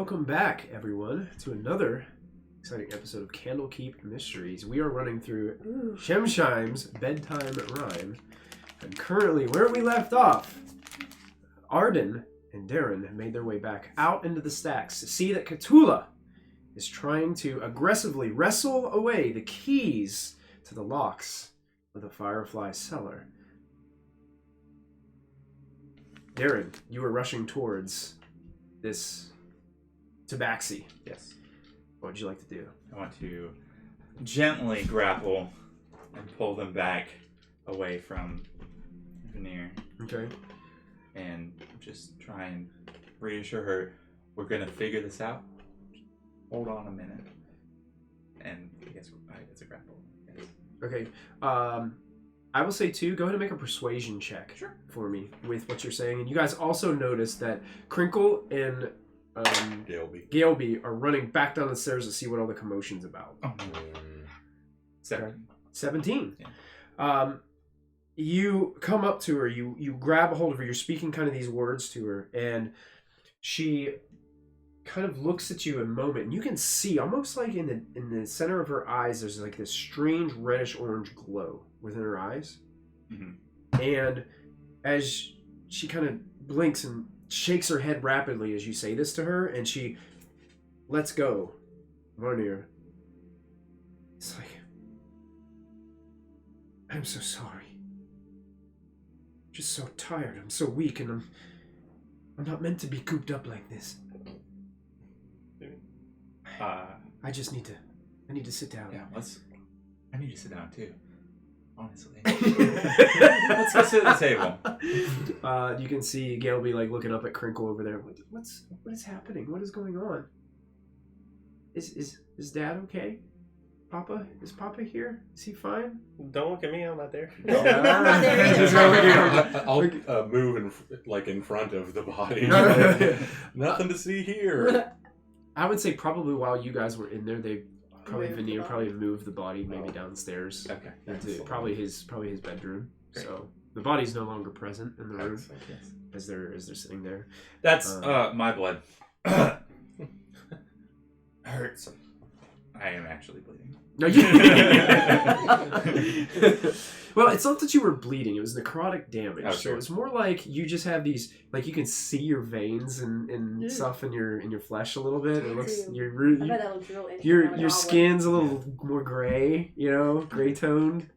welcome back, everyone, to another exciting episode of Candlekeep Mysteries. We are running through Shemshime's Bedtime Rhyme, and currently, where we left off, Arden and Darren have made their way back out into the stacks to see that Cthulhu is trying to aggressively wrestle away the keys to the locks of the Firefly cellar. Darren, you are rushing towards this tabaxi. Yes. What would you like to do? I want to gently grapple and pull them back away from Veneer. Okay. And just try and reassure her, we're going to figure this out. Hold on a minute. And I guess it's a grapple. Yes. Okay. I will say, too, go ahead and make a persuasion check for me with what you're saying. And you guys also notice that Crinkle and Galeby are running back down the stairs to see what all the commotion's about. Oh, no. 17. Yeah. You come up to her, you grab a hold of her, you're speaking kind of these words to her, and she kind of looks at you a moment, and you can see, almost like in the center of her eyes, there's like this strange reddish-orange glow within her eyes. Mm-hmm. And as she kind of blinks and shakes her head rapidly as you say this to her, and she lets go. Varnir. It's like, I'm so sorry. I'm just so tired. I'm so weak, and I'm not meant to be cooped up like this. I just need to sit down. Yeah, I need to sit down too. Honestly. Let's go sit at the table. You can see Galeby like looking up at Crinkle over there. What is happening? What is going on? Is Dad okay? Papa? Is Papa here? Is he fine? Don't look at me, I'm not there. I'm not there I'll move in front of the body. Nothing to see here. I would say probably while you guys were in there, they Veneer probably moved the body maybe downstairs. Okay. Into probably his bedroom. Great. So the body's no longer present in the room as they're sitting there. That's my blood. Hurts. I am actually bleeding. No, well, it's not that you were bleeding; it was necrotic damage. Oh, so it's more like you just have these, like you can see your veins and stuff in your flesh a little bit. It looks your skin's a little more gray, gray toned.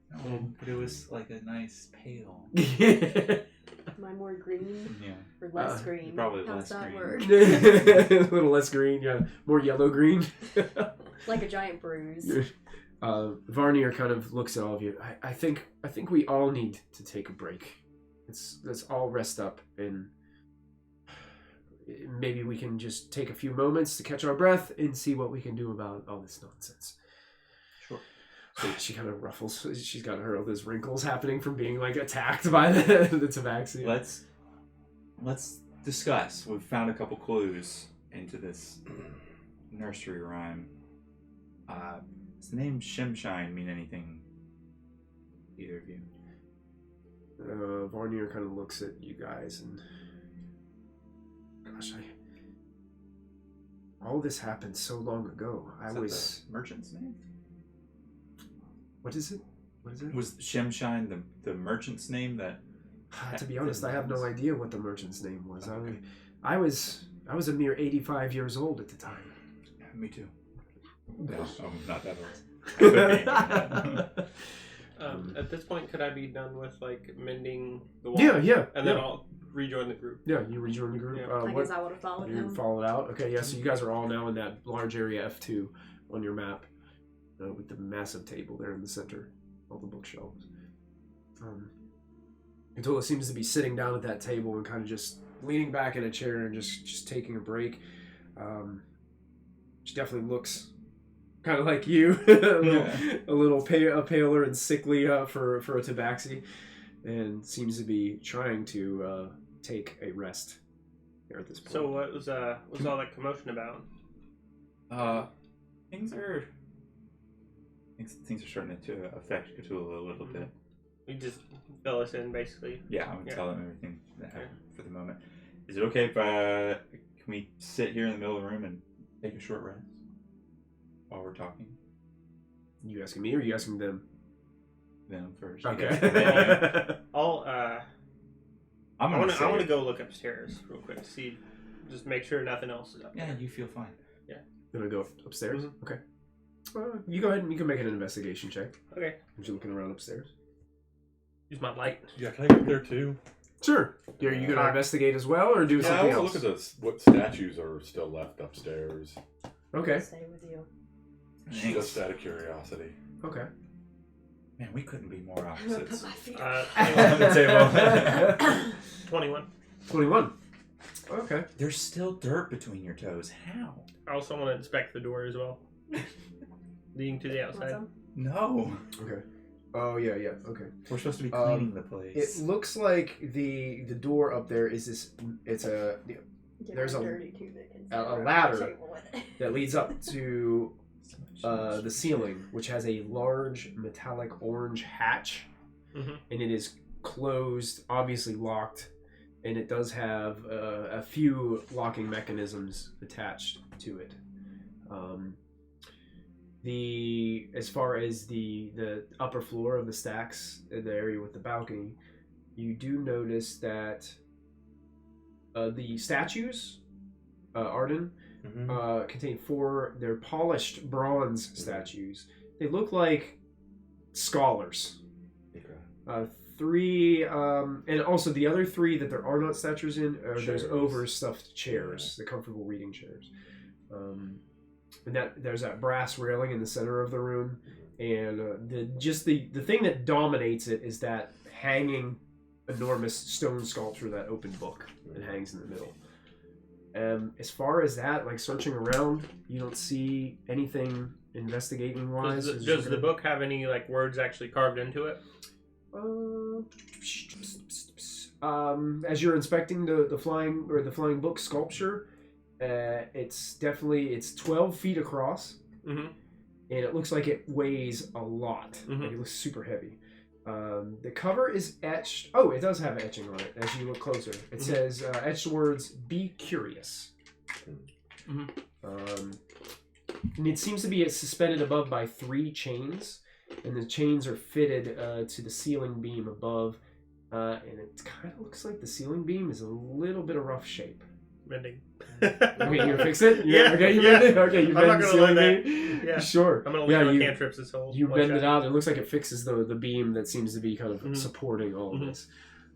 But it was like a nice pale. Am I more green? Yeah. Or less green? Probably How's less that green. work? A little less green, yeah. More yellow green. Like a giant bruise. Varnir kind of looks at all of you. I think we all need to take a break. Let's all rest up, and maybe we can just take a few moments to catch our breath and see what we can do about all this nonsense. Sure. She kind of ruffles. She's got all those wrinkles happening from being like attacked by the tabaxi. Let's discuss. We've found a couple clues into this nursery rhyme. Does the name Shemshine mean anything to either of you? Varnir kind of looks at you guys and, gosh, all this happened so long ago. Is that the merchant's name? What is it? Was Shemshine the merchant's name that? To be honest, I have no idea what the merchant's name was. Okay. I was a mere 85 years old at the time. Me too. No, I'm not that old. At this point, could I be done with mending the wall? Yeah. And then I'll rejoin the group. Yeah, you rejoin the group. Yeah. I guess I would have followed him. You followed out. Okay, yeah. So you guys are all now in that large area F2 on your map, with the massive table there in the center, all the bookshelves. Cthulhu seems to be sitting down at that table and kind of just leaning back in a chair and just taking a break. She definitely looks kind of like you, a little paler and sickly for a tabaxi, and seems to be trying to take a rest here at this point. So what was all that commotion about? Things are starting to affect Cthulhu a little bit. You just fill us in, basically. Yeah, I'm gonna tell them everything that happened for the moment. Is it okay if can Can we sit here in the middle of the room and take a short rest while we're talking? You asking me or you asking them? Them first. Okay. I'll I I want to go look upstairs real quick to see, just make sure nothing else is up Yeah, there. you feel fine. You want to go upstairs? Mhm. Okay. You go ahead and you can make an investigation check. Okay. As you're looking around upstairs. Use my light. Yeah, can I get there too? Sure. Are you going to investigate as well or do Yeah, I something want to else? look at what statues are still left upstairs. Okay. Stay with you. Just out of curiosity. Okay. Man, we couldn't be more I'm gonna put opposites. my feet On the table. 21. 21. Okay. There's still dirt between your toes. How? I also want to inspect the door as well, leading to the Want outside. some? No. Okay. Oh, yeah, okay. We're supposed to be cleaning the place. It looks like the door up there is this, it's a, Get There's my a- dirty toothpick and a sit around the ladder table with it. that leads up to the ceiling, which has a large metallic orange hatch, Mhm. and it is closed, obviously locked, and it does have a few locking mechanisms attached to it. As far as the upper floor of the stacks, the area with the balcony, you do notice that the statues, Arden, contain they're polished bronze statues. They look like scholars. Okay. 3, and also the other 3 that there are not statues in are those Chairs. overstuffed chairs, the comfortable reading chairs. And there's that brass railing in the center of the room, and the thing that dominates it is that hanging enormous stone sculpture, that open book that hangs in the middle. As far as that, like searching around, you don't see anything investigating wise. Does the book have any like words actually carved into it? As you're inspecting the flying book sculpture, it's 12 feet across, Mm-hmm. and it looks like it weighs a lot. Mhm. Like it looks super heavy. The cover is etched. Oh, it does have etching on it. As you look closer, it says etched words: "Be curious." Mhm. And it seems to be suspended above by 3 chains, and the chains are fitted to the ceiling beam above. And it kind of looks like the ceiling beam is a little bit of rough shape. Mending. Okay, you gonna fix it? Yeah, Okay, you yeah. bend it? Okay, you I'm not bend the gonna let ceiling that- beam? yeah. Sure. I'm gonna leave my you, cantrips this whole. you one bend shot. it out. It looks like it fixes the beam that seems to be kind of Mhm. supporting all of Mhm. this.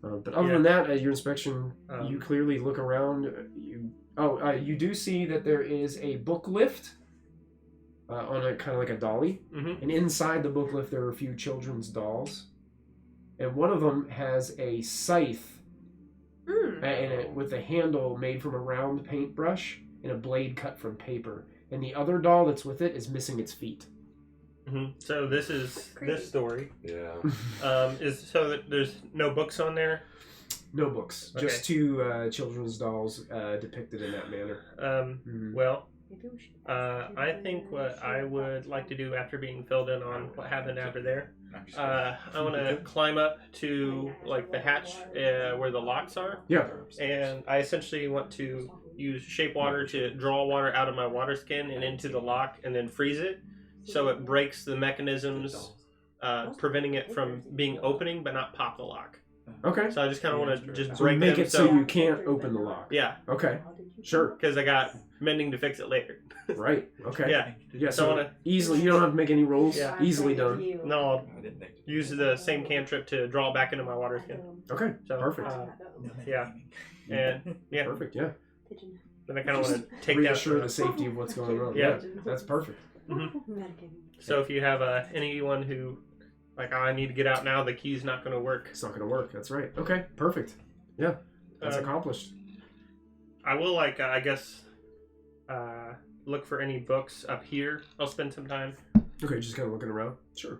But other Yeah. than that, at your inspection, Um, you clearly look around. You do see that there is a book lift on a kind of like a dolly. Mhm. And inside the book lift, there are a few children's dolls. And one of them has a scythe with a handle made from a round paintbrush and a blade cut from paper. And the other doll that's with it is missing its feet. Mhm. So this is Creepy. this story. Yeah. Is so that there's no books on there. No books, just 2 children's dolls depicted in that manner. Mhm. Well, Maybe we should I think what I would like to do after being filled in on what happened after there, I want to climb up to like the hatch where the locks are, Yeah. and I essentially want to use shape water to draw water out of my water skin and into the lock, and then freeze it, so it breaks the mechanisms, preventing it from being opening, but not pop the lock. Okay. So I just kind of want to just So break make them. it so you can't open the lock. Yeah, Okay. Sure. because I got mending to fix it later. Right. Okay. Yeah. Yeah. So I So wanna- easily, you don't have to make any rolls. Yeah. Easily done. No, I'll use the same cantrip to draw it back into my water skin. Okay. So, Perfect. Yeah. And yeah, Perfect. Yeah. then I kind of want to take Reassure the that. safety of what's going on. Yeah. That's perfect. So if you have anyone who, like, I need to get out now, the key's not going to work. It's not going to work. That's right. Okay. Perfect. Yeah. That's accomplished. I will, like, I guess, look for any books up here. I'll spend some time. Okay. Just kind of looking around. Sure.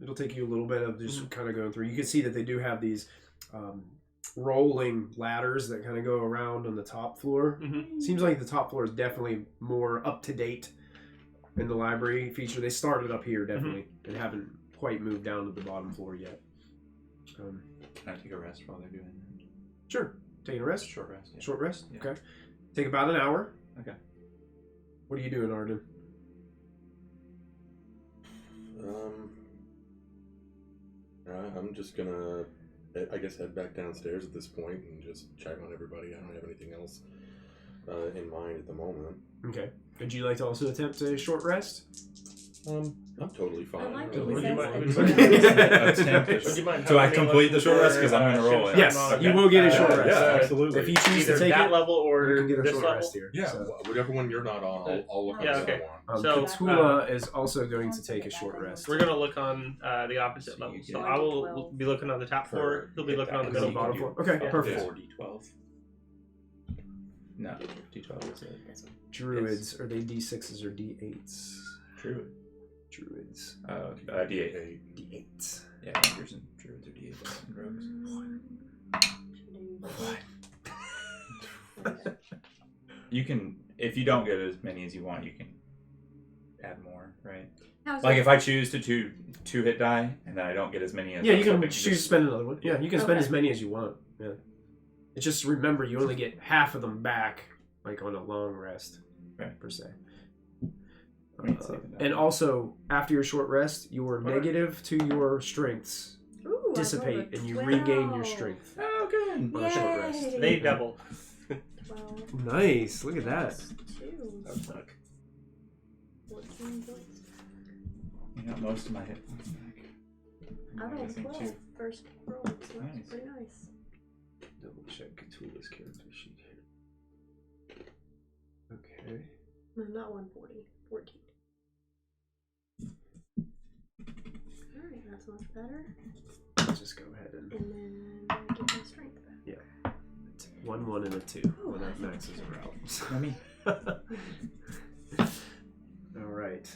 It'll take you a little bit of just kind of going through. You can see that they do have these rolling ladders that kind of go around on the top floor. Mm-hmm. Seems like the top floor is definitely more up to date in the library feature. They started up here definitely and haven't quite moved down to the bottom floor yet. Can I take a rest while they're doing that? Sure. Taking a rest. Short rest. Yeah. Short rest. Yeah. Okay. Take about an hour. Okay. What are you doing, Arden? I'm just gonna, I guess, head back downstairs at this point and just check on everybody. I don't have anything else in mind at the moment. Okay. Would you like to also attempt a short rest? I'm totally fine. I like really. what Would he you says. mind- Attempt. you mind Do I helping me complete look the short rest? for, Because I'm going to roll it. Yes, Okay. you will get a short rest. Yeah, absolutely. If you choose Either to take that it, level you or can get a this short level. rest here. Yeah, So, whatever one you're not on, I'll look Yeah, at okay. one. So, Katula is also going to take a short rest. We're gonna look on the opposite So level. you So get I will be looking on the top floor. He'll be looking on the Is it middle bottom floor. floor? Okay, Yeah. perfect. 4d12. No, d12 is it. This one. Druids, are they D6s or D8s? True. Druids. Oh, okay. d8. D8s. Yeah, rangers and druids are d8 and rogues. You can, if you don't get as many as you want, you can add more, right? Like if I choose to two hit die and then I don't get as many as Yeah, you I was can hoping, choose to just- spend another one. Yeah, you can spend Okay. as many as you want. Yeah. It's just remember you only get half of them back, like on a long rest, Right. per se. I mean, it's even that. And also, after your short rest, your What? negative to your strengths Ooh, I rolled dissipate a and you 12. regain your strength Oh, good. on a short rest. Yay. They double. 12 Nice, look at that. plus 2. That suck. 14 points. You got most of my hit points back. I I'm rolled guessing 12 two. first roll, so that's Nice. pretty nice. Double check Cthulhu's character sheet here. Okay. No, not 140. 14. Alright, that's much better. Let's just go ahead and And then I get my strength back. 1, 1, and a 2 when that maxes her out. Let me. All right.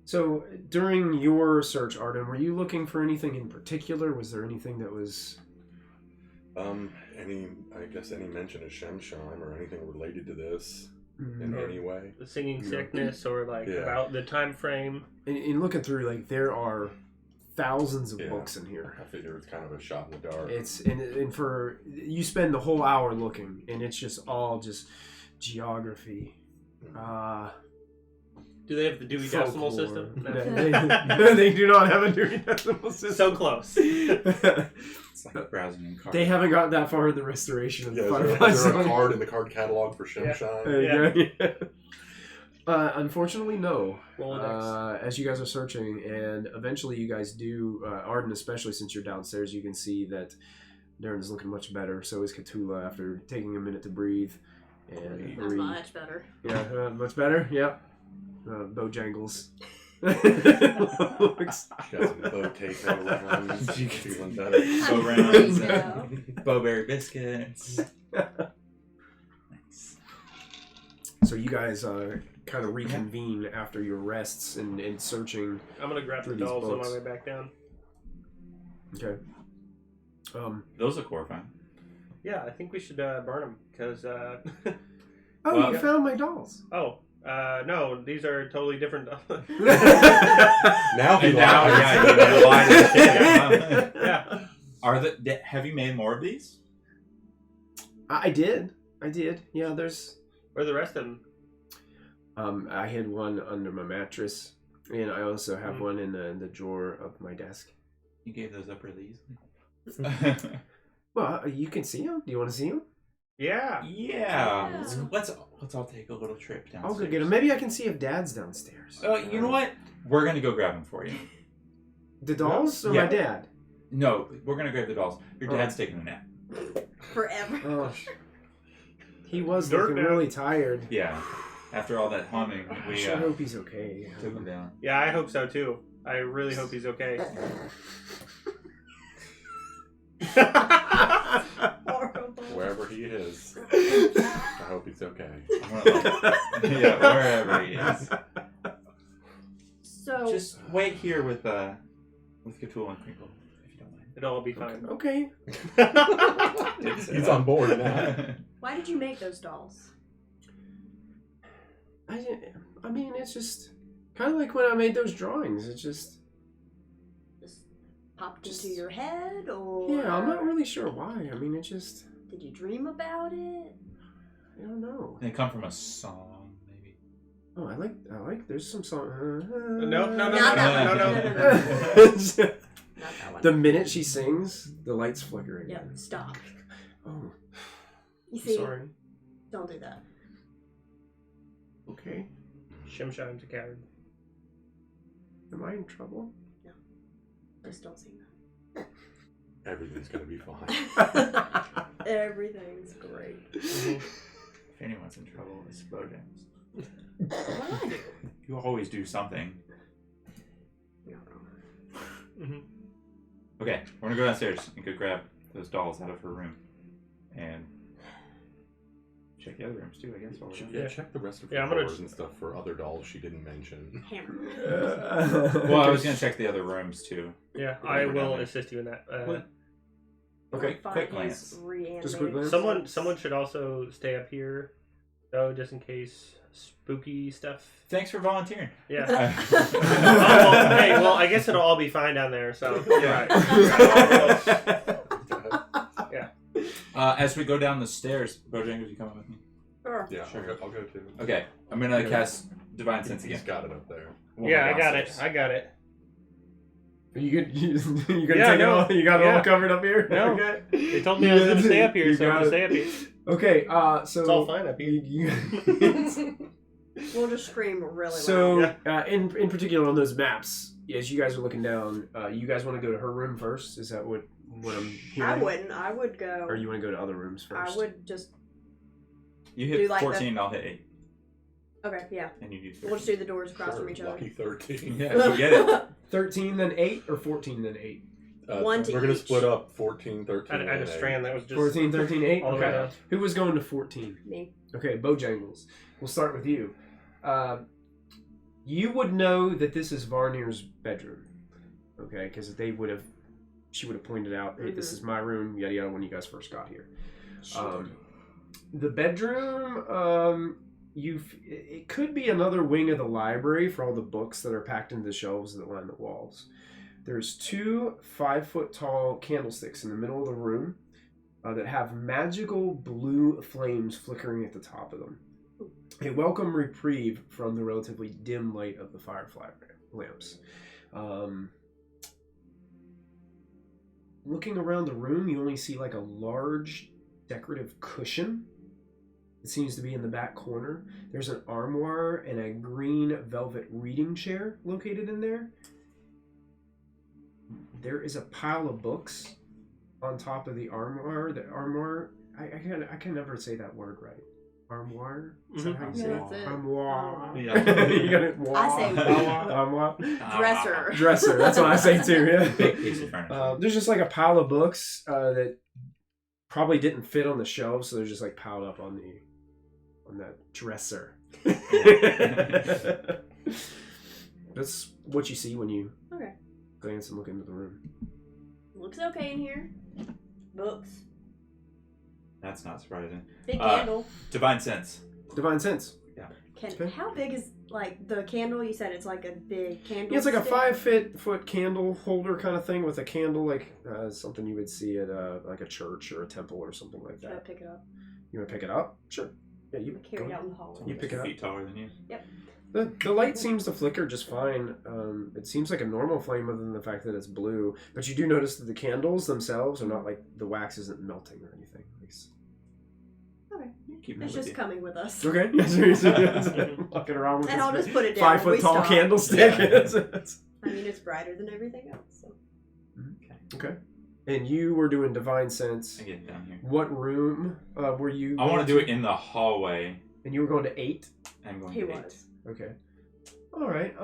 So during your search, Arden, were you looking for anything in particular? Was there anything that was? Any mention of Shemshime or anything related to this in Mm, any way? The singing Yeah. sickness or like Yeah. about the time frame. in looking through, like there are thousands of Yeah. books in here. I figure it's kind of a shot in the dark. It's and for you spend the whole hour looking, and it's just all just geography. Do they have the Dewey Decimal folklore. System? They do not have a Dewey Decimal System. So close. It's like browsing in cards. They haven't got that far in the restoration of Yeah, the is Firefly there a Zone. card in the card catalog for Shemshine? Unfortunately, no. Rolodex. As you guys are searching, and eventually you guys do, Arden, especially since you're downstairs, you can see that Darren is looking much better. So is Cthulhu after taking a minute to breathe. And Not Marie. much better. Yeah, much better. Yeah. Bojangles. She got some bow tape around. She's feeling better. Bow I'm rounds, free now. Bowberry biscuits. Nice. So you guys kind of reconvene after your rests and searching. I'm gonna grab the through these dolls on books. my way back down. Okay. Those look horrifying. Yeah, I think we should burn them because. Oh, Well, you found my dolls. No, these are totally different dolls. Now he And now, lies. yeah, you know, why did it- Yeah. Have you made more of these? I did. Yeah, there's. Where are the rest of them? I had one under my mattress, and I also have one in the drawer of my desk. You gave those up really easily. Well, you can see them. Do you want to see them? Yeah. Yeah. Let's all take a little trip downstairs. I'll go get them. Maybe I can see if Dad's downstairs. You know what? We're gonna go grab them for you. The dolls or Yeah. my dad? No, we're gonna grab the dolls. Your Oh. dad's taking a nap. Forever. Oh, he was Dirt looking nap. really tired. Yeah. After all that humming, I we sure hope he's okay. took him down. Yeah, I hope so too. I really hope he's okay. Horrible. Wherever he is, I hope he's okay. Yeah, wherever he is. So, Just wait here with Cthulhu and Crinkle, if you don't mind. It'll all be fine. Okay. He's on board now. why did you make those dolls? I mean, it's just kind of like when I made those drawings. It's just, Just popped into your head, or yeah, I'm not really sure why. I mean, it just, did you dream about it? They come from a song, maybe. Oh, I like. There's some song. No. Not that one. Not that one. The minute she sings, the lights flicker again. Yep, stop. Oh, You see, sorry. don't do that. Okay. Shemshine's a coward. Am I in trouble? Just don't sing Everything's gonna be fine. that. Everything's great. If anyone's in trouble, it's Bojangles. What do I do? You always do something. You're not wrong. Mm-hmm. Okay, we're gonna go downstairs and go grab those dolls out of her room. And check the other rooms too, I guess. While we're down. Yeah, check the rest of her Yeah, I'm gonna drawers and stuff for other dolls she didn't mention. Hammer. Well, I was gonna check the other rooms too. Yeah, Yeah, I we're will down there. assist you in that. Okay. Quick glance. Just a quick glance. Someone should also stay up here, though, just in case spooky stuff. Thanks for volunteering. Yeah. Well, Hey, well, I guess it'll all be fine down there. So yeah. As we go down the stairs, Bojangles, you coming with me? Sure. Yeah, Sure. I'll go too. Okay, I'm gonna cast Divine Sense He's again. got it up there. We'll Yeah, go I got it. downstairs. I got it. You gonna Yeah, take no. it all? You got it Yeah. all covered up here? No. Okay. They told me I was going to stay up here, You so I'm got going to it. stay up here. Okay, so It's all fine up here. We'll just scream really So, loud. in particular on those maps, as you guys are looking down, you guys want to go to her room first? Is that what I'm hearing? I wouldn't. I would go. Or you want to go to other rooms first? I would just. You hit Do like 14, I'll hit 8. Okay, yeah. And you do 13. We'll just do the doors across Sure, from each other. lucky 13. Yeah, you get it. 13 then 8 or 14 then 8? One to We're gonna each. split up 14, 13. I had a and strand that was just 14, 13, 8? all the way Okay. down. Who was going to 14? Me. Okay, Bojangles. We'll start with you. You would know that this is Varnir's bedroom. Okay, because she would have pointed out, hey, this is my room, yada yada, when you guys first got here. The bedroom, it could be another wing of the library for all the books that are packed into the shelves that line the walls. There's 2 5-foot-tall candlesticks in the middle of the room that have magical blue flames flickering at the top of them. A welcome reprieve from the relatively dim light of the firefly lamps. Looking around the room, you only see like a large decorative cushion. It seems to be in the back corner. There's an armoire and a green velvet reading chair located in there. There is a pile of books on top of the armoire. The armoire, I can never say that word right. Armoire? Is that how you say Yeah, it? that's it. Armoire. Yeah. You got it? I say Armoire. Dresser. Dresser. That's what I say too. Yeah. Big piece of furniture. There's just like a pile of books that probably didn't fit on the shelves, so they're just like piled up on that dresser. That's what you see when you Okay. glance and look into the room. Looks okay in here. Books. That's not surprising. Big candle. Divine Sense. Divine Sense. Okay. How big is like the candle? You said it's like a big candle. Yeah, it's like a 5-foot candle holder kind of thing with a candle, like something you would see at like a church or a temple or something like Should I that. pick it up? You want to pick it up? Sure. Yeah, you Carry it go. out in the hallway. You pick it up. Feet taller than you. The light seems to flicker just fine. It seems like a normal flame other than the fact that it's blue. But you do notice that the candles themselves are not like the wax isn't melting or anything. Okay. Keep it It's with just you. coming with us. Okay. Walking around with And I'll this just put it down. 5-foot We tall stop. candlestick. Yeah. I mean, it's brighter than everything else. So. Okay. And you were doing Divine Sense. I get down here. What room were you? I want going to do it in the hallway. And you were going to 8? I'm going He to 8. was. Okay. All right.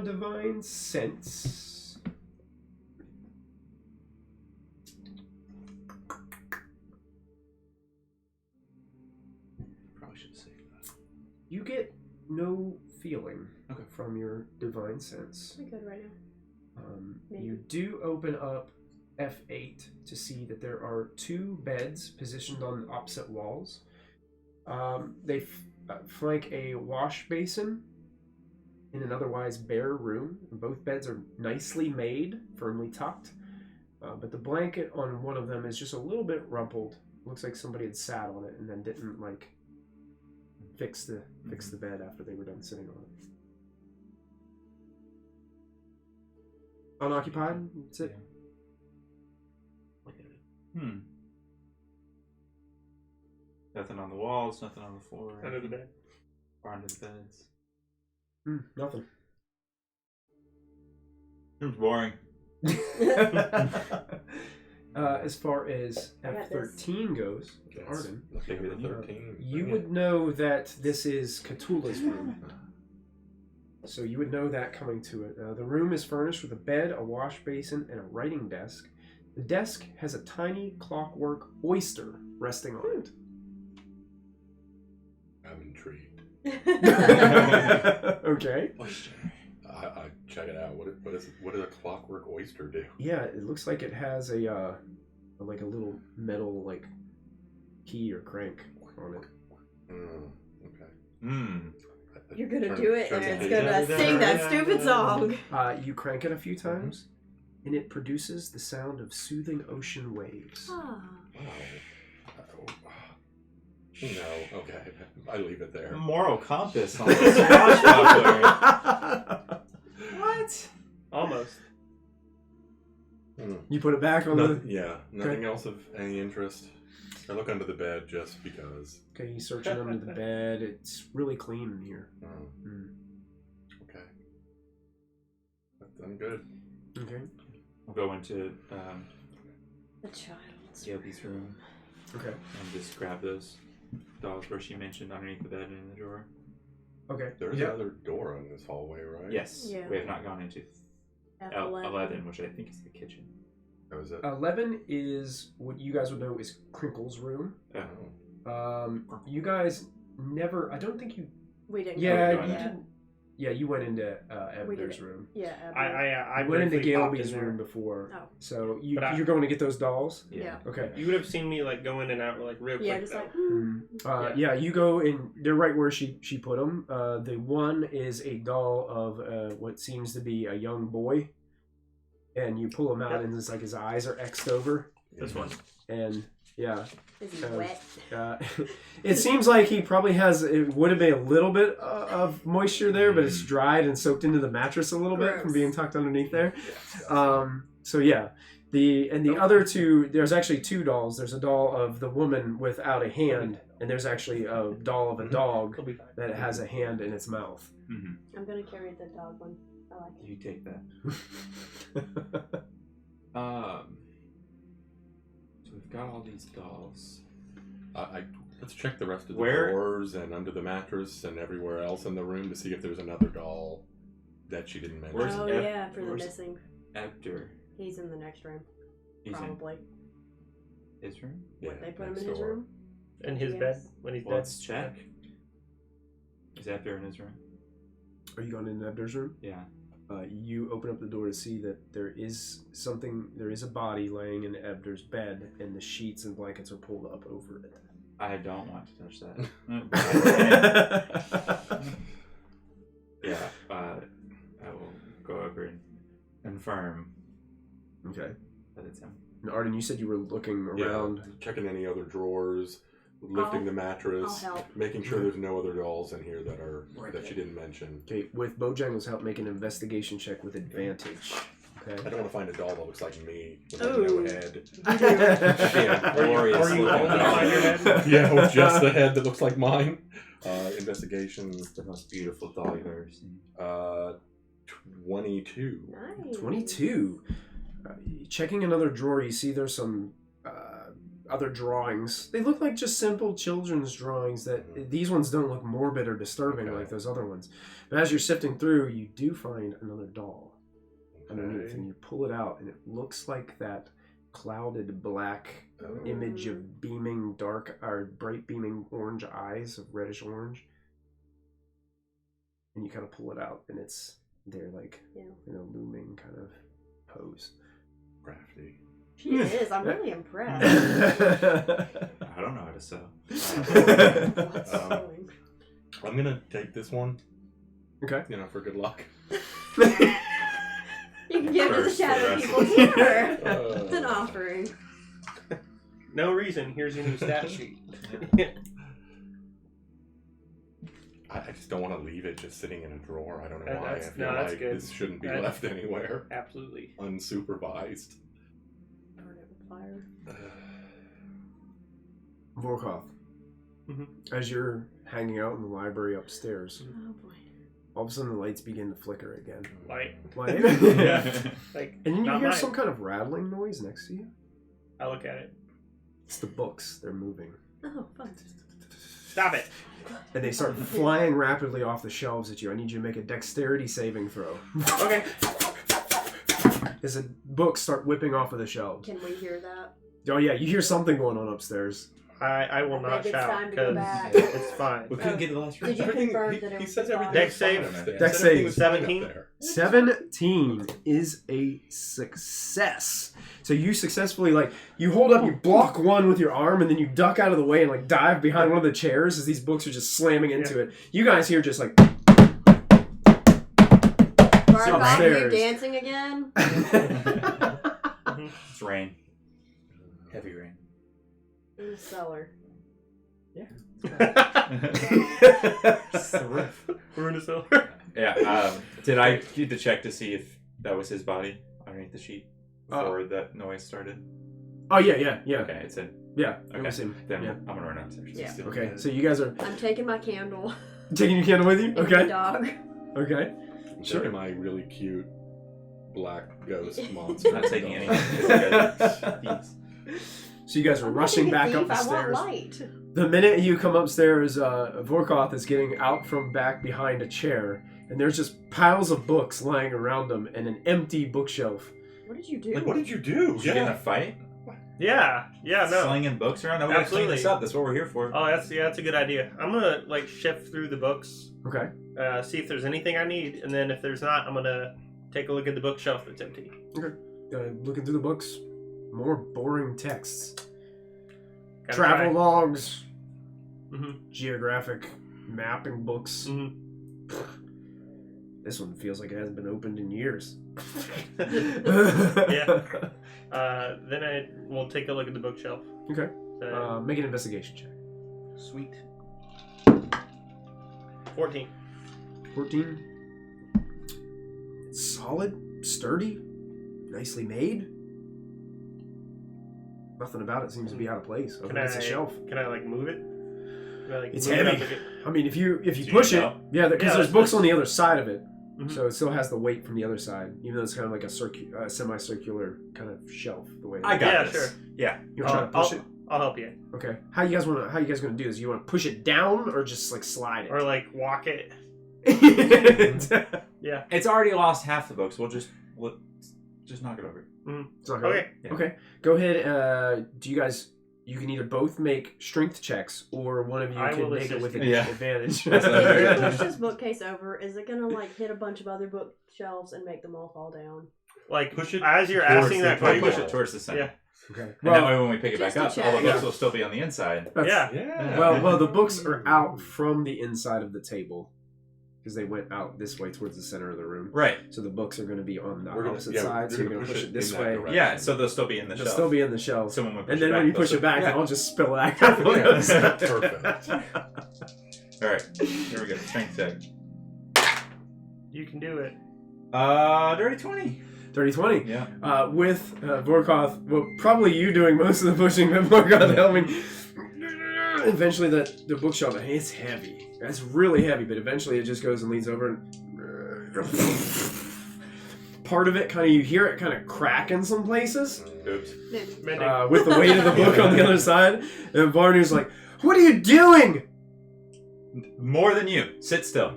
Divine Sense. Probably should save that. You get no feeling Okay. from your Divine Sense. Pretty good right now. Maybe. You do open up F8 to see that there are 2 beds positioned on opposite walls. They flank a wash basin in an otherwise bare room. Both beds are nicely made, firmly tucked, but the blanket on one of them is just a little bit rumpled. Looks like somebody had sat on it and then didn't fix the bed after they were done sitting on it. Unoccupied. That's it. Nothing on the walls, nothing on the floor. Under the bed. Or under the beds. Nothing. Seems boring. As far as I got F13 goes, Arden, Bigger than you. 13. you would know that this is Cthulhu's room. So you would know that coming to it. The room is furnished with a bed, a wash basin, and a writing desk. The desk has a tiny clockwork oyster resting on it. I'm intrigued. Okay. Oyster. I check it out. What does a clockwork oyster do? Yeah, it looks like it has a like a little metal like key or crank on it. Okay. You're gonna Turn- do it, turn and the it's page. gonna sing that stupid song. You crank it a few times, and it produces the sound of soothing ocean waves. Ah. Wow. No. Okay. I leave it there. Moral compass on this swashbuckler. What? Almost. You put it back on Nothing else of any interest. I look under the bed just because. Okay, you search it under the bed. It's really clean in here. Okay. I'm good. Okay. We'll go into The child's Yogi's room Okay. and just grab those dolls where she mentioned underneath the bed and in the drawer. Okay. There's another door in this hallway, right? Yes. Yeah. We have not gone into F11. 11, which I think is the kitchen. That was it. 11 is what you guys would know is Crinkle's room. Oh. You guys never. I don't think you. We didn't. Yeah, go you in yet. didn't. Yeah, you went into We did Ebner's it. room. Yeah. I went into briefly popped Gailby's in there. room before. Oh. So But you're going to get those dolls? Yeah. Okay. You would have seen me like go in and out like real quick. Yeah, just though. like. Yeah, you go in. They're right where she put them. The one is a doll of what seems to be a young boy, and you pull him out, and it's like his eyes are X'd over. This one. And yeah, Is he wet? it seems like he probably has. It would have been a little bit of moisture there, but it's dried and soaked into the mattress a little bit from Gross. being tucked underneath there. So yeah. The other two, there's actually two dolls. There's a doll of the woman without a hand, and there's actually a doll of a dog It'll be fine. that has a hand in its mouth. I'm gonna carry the dog one. I like it. You take that. So we've got all these dolls. Let's check the rest of the Where- drawers and under the mattress and everywhere else in the room to see if there's another doll that she didn't mention. Where's Oh F- yeah, for the where's- missing. Ebder. He's in the next room. He's Probably. in his room? Yeah, They put him next in his door. room. In his Yes. bed when he's Well, dead. let's check. Is Ebder in his room? Are you going into Ebner's room? Yeah. You open up the door to see that there is something. There is a body laying in Ebner's bed, and the sheets and blankets are pulled up over it. I don't want to touch that. Yeah, I will go over and confirm Okay. that it's him. And Arden, you said you were looking around. Yeah, checking any other drawers, lifting the mattress, I'll help. making sure there's no other dolls in here that she didn't mention. Okay, with Bojangles' help, make an investigation check with advantage. I Okay. don't want to find a doll that looks like me with Ooh. no head. Yeah, glorious Are you looking able to doll. find your head? Yeah, with just the head that looks like mine. Investigation It's the most beautiful doll you've ever seen. 22. Nice. 22. Checking another drawer, you see there's some other drawings. They look like just simple children's drawings. That these ones don't look morbid or disturbing Okay. like those other ones. But as you're sifting through, you do find another doll underneath, Okay. and you pull it out, and it looks like that clouded black image of beaming dark or bright beaming orange eyes of reddish orange. And you kind of pull it out, and it's they're like looming kind of pose. Crafty. She is. I'm really impressed. I don't know how to sew. What's sewing? I'm gonna take this one, Okay. for good luck. You can give it to the First, shadow the people rest here. It's an offering. No reason. Here's your new stat sheet. I just don't want to leave it just sitting in a drawer. I don't know That- why. I that's- feel no, that's like good. this shouldn't be That- left anywhere Absolutely. unsupervised. Burn it with fire. Vorkoth, as you're hanging out in the library upstairs, Oh boy. all of a sudden the lights begin to flicker again. Light. Light? Yeah. Like, And then you not hear mine. some kind of rattling noise next to you. I look at it. It's the books. They're moving. Oh, fun. Stop it. And they start flying rapidly off the shelves at you. I need you to make a dexterity saving throw. Okay. As the books start whipping off of the shelves. Can we hear that? Oh yeah, you hear something going on upstairs. I will not Maybe it's shout time to go because back. it's fine. We couldn't get to the last room. Did you Everything- confirm he, that it he was says everything Dex was fine save? on that. Dex He said everything save. was fine up 17? there. 17 is a success. So you successfully, like, you hold up, you block one with your arm, and then you duck out of the way and, like, dive behind one of the chairs as these books are just slamming into it. You guys hear just, like... Barkoff, are you upstairs. dancing again? It's rain. Heavy rain. In the cellar. It's the roof. We're in a cellar. Yeah. Did I do the check to see if that was his body underneath the sheet before that noise started? Oh, yeah. Okay, it's in. Yeah, Okay. it was him. Then Yeah. I'm gonna run upstairs. Yeah. Okay, so you guys are I'm taking my candle. taking your candle with you? And my Okay. dog. Okay. I'm Sure. taking my really cute black ghost monster. I'm not taking anything. So you guys are I'm not rushing being a back up thief, the I stairs. want light. The minute you come upstairs, Vorkoth is getting out from back behind a chair, and there's just piles of books lying around him and an empty bookshelf. What did you do? Like, what did you do? Did you get in a fight? Yeah, no. Slinging books around? No, we gotta clean Absolutely. this up. That's what we're here for. Oh, that's a good idea. I'm gonna like shift through the books, Okay. see if there's anything I need, and then if there's not, I'm gonna take a look at the bookshelf that's empty. Looking through the books, more boring texts. Gotta Travel try. logs, Mhm. geographic mapping books. Mhm. This one feels like it hasn't been opened in years. Yeah. Then I will take a look at the bookshelf. Okay. So, Make an investigation check. sweet. 14. 14. Solid, sturdy, nicely made. Nothing about it seems to be out of place. Can It's a I- shelf. Can I like move it? Can I, like, It's move it up heavy. and get- I mean, if you Do push you it, know? yeah, because Yeah, there's that's- books on the other side of it, Mhm. so it still has the weight from the other side, even though it's kind of like a semicircular kind of shelf. The way I got Yeah, this. sure. Yeah. you're trying to push it. I'll help you. Okay, how you guys gonna do this? You want to push it down or just like slide Or like walk it. it? Yeah. It's already lost half the books. We'll just knock it over. It's not gonna- Okay. Yeah. Okay. Go ahead. Do you guys? You can either both make strength checks, or one of you I can will make it assist with you. Yeah. advantage. That's not If very you good. push this bookcase over, is it gonna like hit a bunch of other bookshelves and make them all fall down? Like Push it as you're towards asking the that We'll table. question. push it towards the center. Yeah. Okay. And that way when we pick it back Just up, to all the check. books will still be on the inside. Yeah. Yeah. Well, the books are out from the inside of the table because they went out this way towards the center of the room. Right. So the books are going to be on the We're gonna- opposite yeah, side. we're So you're gonna going to push push it it this in that way. direction. Yeah, so they'll still be in the They'll shelf. still be in the shelf. So when we push And then it when back, you push they'll it back, still- I'll just spill it out on the Yeah. other side. Perfect. All right. Here we go. Strength check. You can do it. Dirty 20. 30-20. Yeah. With Vorkoth, well, probably you doing most of the pushing, but Vorkoth helping. Eventually, the bookshelf, it's heavy. It's really heavy, but eventually it just goes and leans over and part of it, kind of, you hear it kind of crack in some places Oops. Mending. with the weight of the book on the other side. And Barney's like, "What are you doing?" More than you. Sit still.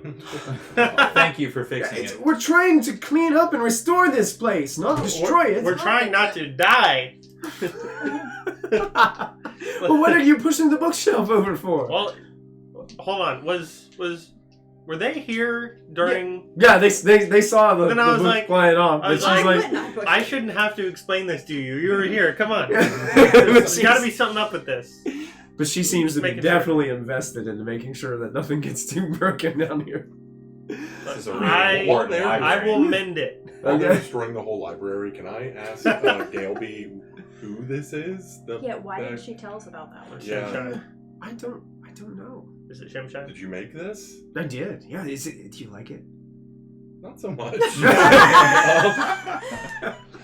Thank you for fixing it. We're trying to clean up and restore this place, not destroy it. We're trying not to die. Well, what are you pushing the bookshelf over for? Well, hold on. Were they here during? Yeah, they saw the Then I was book like- flying off, I but was she's like- like, wouldn't I push I it? shouldn't have to explain this to you. You were here. Come on. But There's got to she's- be something up with this. but she seems to be Making sure. definitely invested in making sure that nothing gets too broken down here. This is a I- really important I I library. will mend it. While they're Okay. destroying the whole library, can I ask Galeby who this is? Yeah, why didn't she tell us about that one? Yeah. Shemshine. I don't know. Is it Shemshine? Did you make this? I did. Yeah. Is it? Do you like it? Not so much.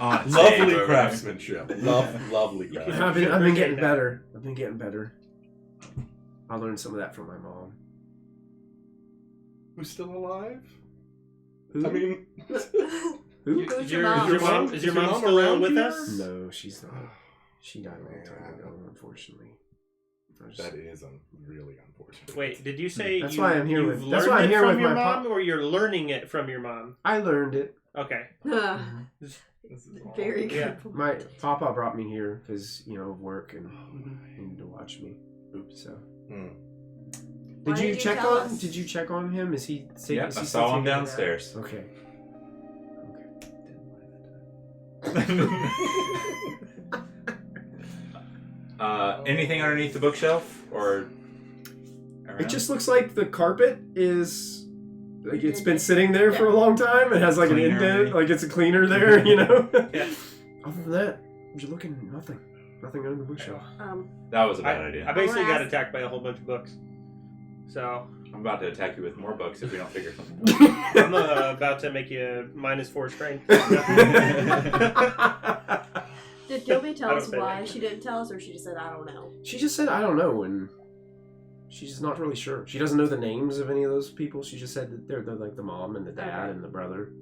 Honestly, Lovely bro. craftsmanship. Lovely craftsmanship. I've been getting that. better. I've been getting better. I learned some of that from my mom. Who's still alive? Who? I mean, Who? Who's your mom? Is your mom still around with here? us? No, she's not. She died a long time ago, unfortunately. that is really unfortunate. Wait, did you say That's you, why I'm here you've with- that's learned why I'm it here from with your my mom, pop- or you're learning it from your mom? I learned it. Okay. This is all- Very good. Yeah. My papa brought me here because of work and needed to watch me. Oops. So. Hmm. Why Did you did you check tell on? us? Did you check on him? Is he? Yep, is I he saw him taking a nap? downstairs. Okay. Anything underneath the bookshelf or? It just looks like the carpet is like it's been sitting there for a long time. It has like Cleaner, an indent, maybe. like it's a cleaner there. Yeah. Other than that, you're looking nothing under the bookshelf. That was a bad I idea. basically got Alas. attacked by a whole bunch of books. So I'm about to attack you with more books if we don't figure something out. I'm about to make you -4 strength. Did Gilby tell I us don't say why that. she didn't tell us, or she just said, I don't know? She just said, I don't know, and she's not really sure. She doesn't know the names of any of those people. She just said that they're like the mom and the dad Okay. and the brother.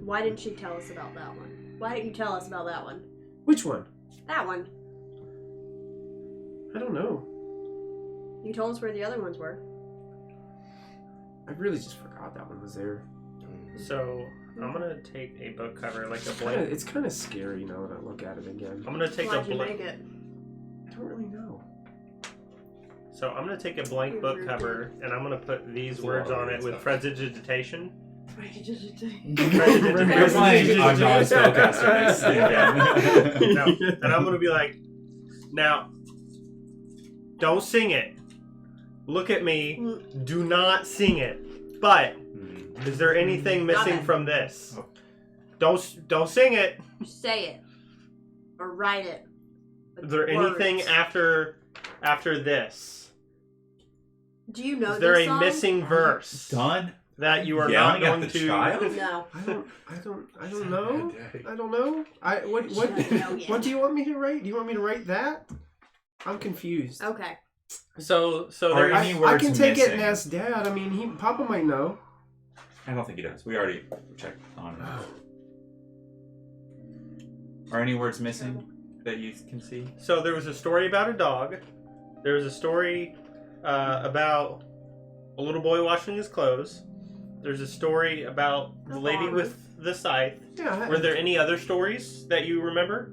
Why didn't she tell us about that one? Why didn't you tell us about that one? Which one? That one. I don't know. You told us where the other ones were. I really just forgot that one was there. So I'm gonna take a book cover, like a blank. It's kind of scary now that I look at it again. I'm gonna take Why'd a you blank. make it? I don't really know. So I'm gonna take a blank book cover and I'm gonna put these words on it with prestidigitation. You're playing I'm not a spellcaster. No. And I'm gonna be like, now, don't sing it. Look at me. Do not sing it. But is there anything missing Okay. from this? Don't sing it. Say it. Or write it. with Is there anything words. after this? Do you know Is there this a song? missing verse Done. that you are Yelling not at going the to? child? No. I don't know. I don't know. What Shut up, yeah. what do you want me to write? Do you want me to write that? I'm confused. Okay. So Are there any is. I words can take it missing? and ask Dad. I mean, Papa might know. I don't think he does. We already checked on it. Are any words missing that you can see? So there was a story about a dog. There was a story about a little boy washing his clothes. There's a story about the lady farmer. with the scythe. Yeah. Were there any other stories that you remember?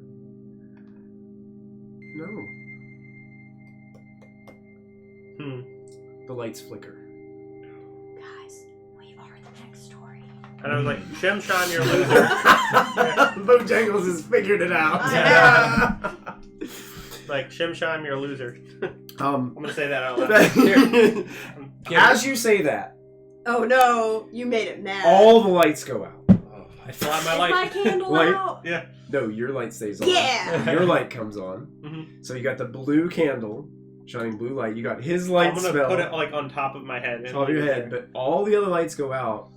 No. Hmm. The lights flicker. Guys, we are the next story. And I was like, Shemshine, you're a loser. Bojangles has figured it out. Like, Shemshine, you're a loser. I'm gonna say that out loud. As you say that, Oh no, you made it mad. all the lights go out. I fly my Is light. my candle Light. out? Yeah. No, your light stays on. Yeah. Your light comes on. Mhm. So you got the blue candle, shining blue light. You got his light I'm gonna spell. put it like on top of my head. and top of your leave it head, there. but all the other lights go out,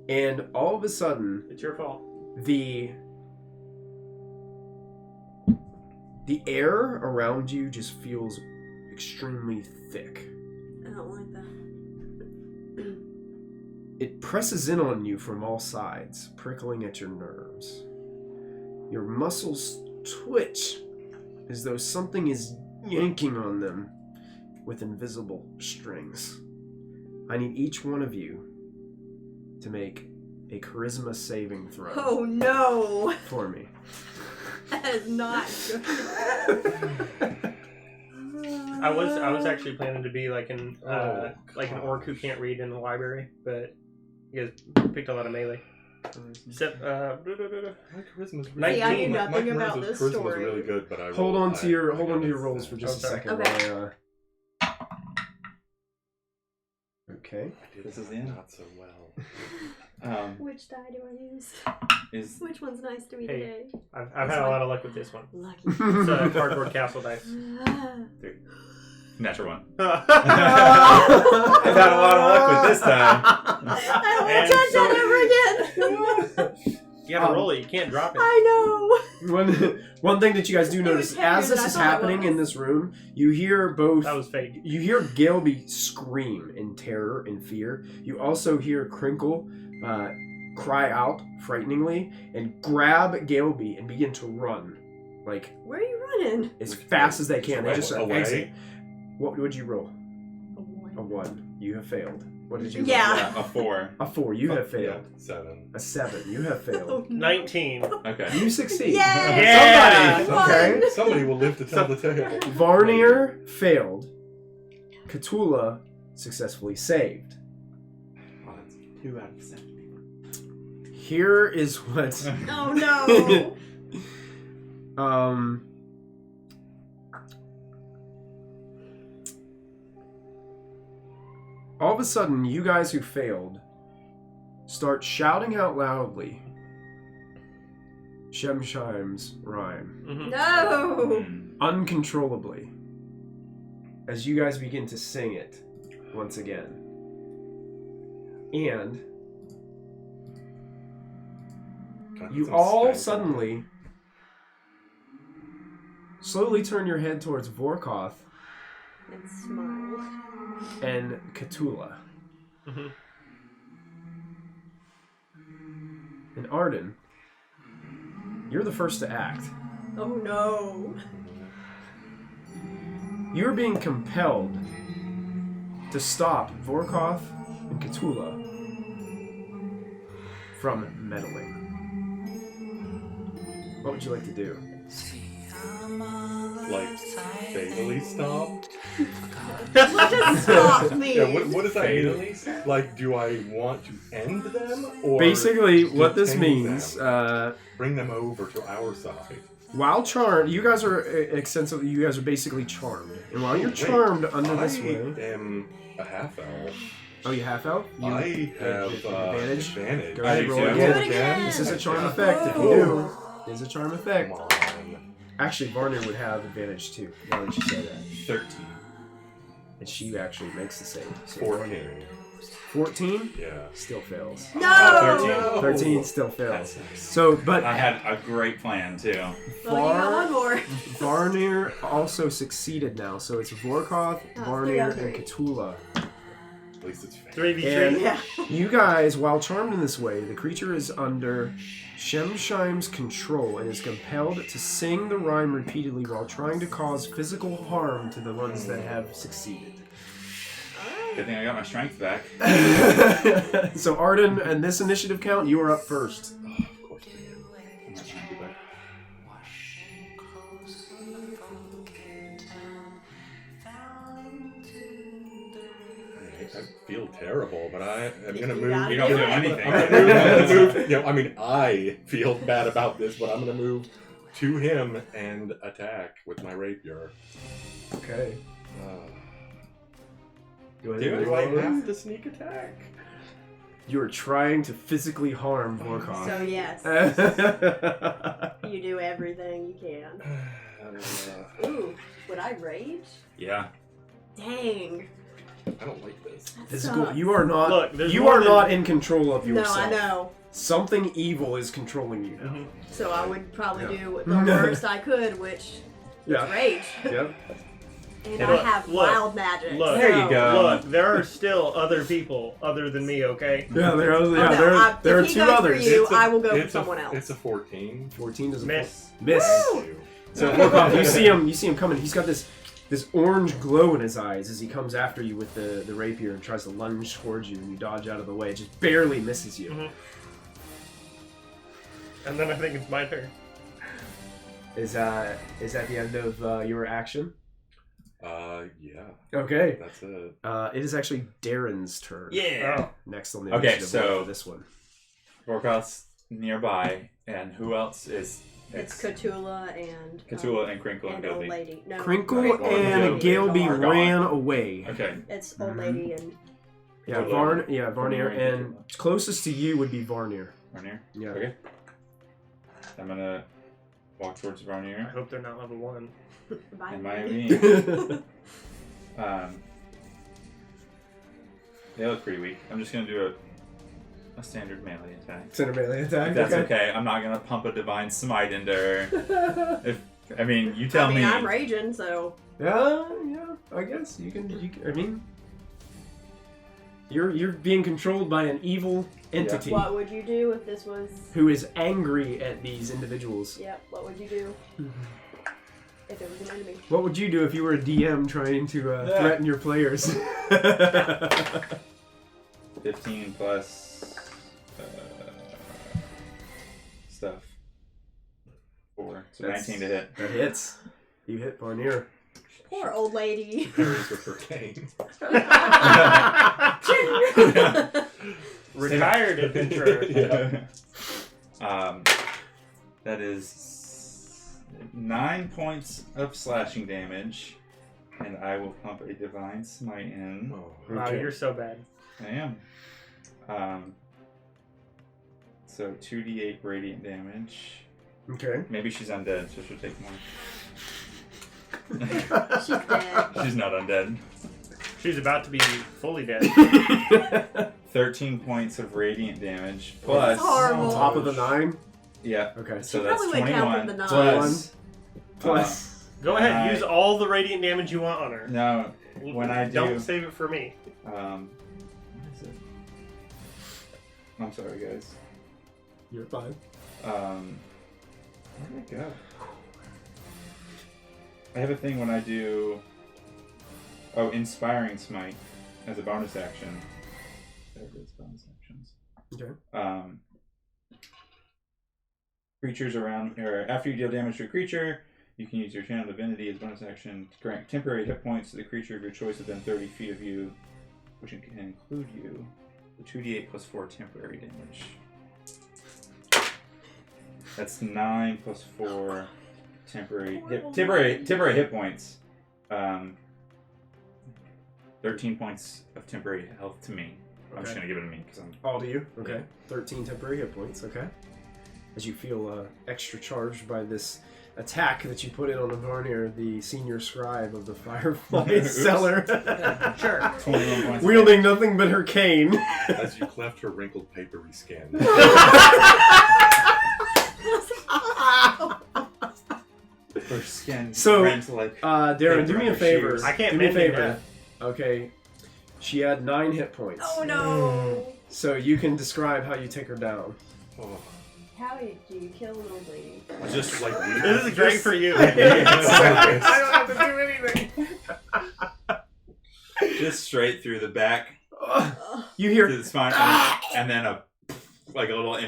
and all of a sudden, It's your fault. the air around you just feels extremely thick. I don't like that. It presses in on you from all sides, prickling at your nerves. Your muscles twitch as though something is yanking on them with invisible strings. I need each one of you to make a charisma saving throw Oh no, for me. that is not good. I was actually planning to be like an orc who can't read in the library, but you guys picked a lot of melee. Except, My charisma's See, I really knew good. nothing My about charisma's this charisma's story. really good, but I Hold rolled on high. to your I got rolls for just a Okay. second. Okay. while okay. I did This is the end. not so well. Which die do I use? Is Which one's nice to me Hey. today? I've had a lot of luck with this one. Lucky. It's a cardboard castle dice. three. Natural one. and I've had a lot of luck with this time. I don't want to touch that ever again. You gotta roll it. You can't drop it. I know. One thing that you guys do It notice was heavier as this than I is thought it happening was. in this room, you hear both. That was fake. You hear Galeby scream in terror and fear. You also hear Crinkle cry out frighteningly and grab Galeby and begin to run, like Where are you running? as fast as they can. They just Away? exit. What would you roll? A one. A 1. You have failed. What did you Yeah. Yeah, a 4. roll? A 4. You have failed. Yeah, 7. A 7. You have Oh, failed. no. 19. Okay. You succeed. Yay! Yeah! Somebody. Okay. One. Somebody will live to tell the tale. Varnier failed. Cthulhu successfully saved. Oh, that's 2 out of 7. Here is what. Oh no. All of a sudden, you guys who failed start shouting out loudly Shemshime's rhyme Mhm. No. uncontrollably as you guys begin to sing it once again. And Can I put you some all stank on suddenly slowly turn your head towards Vorkoth And smile. and Cthulhu. Mhm. And Arden, you're the first to act. Oh no. You're being compelled to stop Vorkoth and Cthulhu from meddling. What would you like to do? Like, fatally stop? What does stop me? Yeah, what does that Fatally mean? Like, do I want to end them? Or Basically, what this detain means, them? Bring them over to our side. while charmed, you guys are extensive. You guys are basically charmed, and while you're charmed under this I way, am a half-elf. oh, you half out. You I have advantage. advantage. Go ahead, I roll do. again. Do it again. This is a charm Yeah. effect. If you do, it's a charm effect. Come on. Actually, Varner would have advantage too. Why would you say that? 13. And she actually makes the save. So 14. 14 Yeah. still fails. No. 13 still fails. That's nice. So, but I had a great plan, too. Well, you got one more. Varnir also succeeded now. So it's Vorkoth, Varnir, and Cthulhu. At least it's fair. 3v3. And Yeah. you guys, while charmed in this way, the creature is under Shemshime's control and is compelled to sing the rhyme repeatedly while trying to cause physical harm to the ones that have succeeded. Good thing I got my strength back. So Arden, and this initiative count, you are up first. Oh, of course I am. I'm not trying to do that. I feel terrible, but I am gonna You move. gotta You don't do it. anything. I'm gonna move. You know, I mean, I feel bad about this, but I'm gonna move to him and attack with my rapier. Okay. Go ahead. Do and Do I roll. have to sneak attack? You are trying to physically harm Vorkoth. So yes, you do everything you can. Ooh, would I rage? Yeah. Dang. I don't like this. That Physical. sucks. You are not. Look, there's you more are than- not in control of No, yourself. I know. Something evil is controlling you now. Mhm. So I would probably Yeah. do the worst I could, which Yeah. is rage. Yep. And Look, I have look, wild magic. look. There you so- go. Look, there are still other people other than me, okay? Yeah. There are. Oh, Yeah. no, there are if he two goes others. For you, I will go for it's someone else. It's a 14. 14 doesn't Miss. miss. Thank you. So Vorkoth, you see him. You see him coming. He's got this orange glow in his eyes as he comes after you with the rapier and tries to lunge towards you, and you dodge out of the way. It just barely misses you. Mhm. And then I think it's my turn. Is that the end of your action? Yeah. Okay. That's it. It is actually Darren's turn. Yeah. Next on the Okay, initiative so- for this one. Vorkoth's nearby, and who else is... It's Cthulhu and Cthulhu and Crinkle and Old Gilby. Lady. No, Crinkle Right, and Gilby Galeby are gone. ran away. Okay. It's Old Mhm. Lady and Yeah, Cthulhu. Varnier, Varnier and closest to you would be Varnier. Varnier. Yeah. Okay. I'm gonna walk towards I Varnier. hope they're not level 1. by Am I me. me? They look pretty weak. I'm just gonna do a standard melee attack. Center melee attack. If that's okay. I'm not gonna pump a divine smite into her. You tell me. I'm raging, so. Yeah, I guess you can. I mean, you're being controlled by an evil entity What would you do if this was? who is angry at these individuals. Yep. What would you do if it was an enemy? What would you do if you were a DM trying to threaten your players? 15 plus stuff. 4. So That's- 19 to hit. That hits. You hit Barnier. Poor old lady. Parries with her cane. Retired adventurer. That is 9 points of slashing damage, and I will pump a divine smite in. Oh, Wow, Okay. you're so bad. I am. So 2d8 radiant damage. Okay. Maybe she's undead, so she'll take more. She's dead. She's not undead. She's about to be fully dead. 13 points of radiant damage plus. That's horrible. On top of the 9. Yeah. Okay. So She that's probably went down 21 from the 9. plus. Plus. Go ahead, I- use all the radiant damage you want on her. No, when I do. Don't save it for me. What is it? I'm sorry, guys. You're fine. Where did it go? I have a thing when I do. Oh, Inspiring Smite as a bonus action. There it is, bonus actions. Okay. Creatures around, or after you deal damage to a creature, you can use your Channel Divinity as bonus action to grant temporary hit points to the creature of your choice within 30 feet of you, which can include you. The 2d8 plus 4 temporary damage. That's 9 plus 4 temporary hit points. 13 points of temporary health to me. I'm just Okay. gonna give it to me because I'm. All to you. Okay. 13 temporary hit points. Okay. As you feel extra charged by this attack that you put in on the Varnier, the senior scribe of the Firefly Oops. Cellar. Sure. 21 points. Wielding nothing but her cane. As you cleft her wrinkled papery skin. Her skin. So, rent like. Darren, do me a favor. Shears. I can't do me a mend it favor. now. Okay. She had 9 hit points. Oh no! So you can describe how you take her down. Oh, How do you kill an old lady? just like This is great for you. I don't have to do anything. Just straight through the back, You hear through the spine, and then a little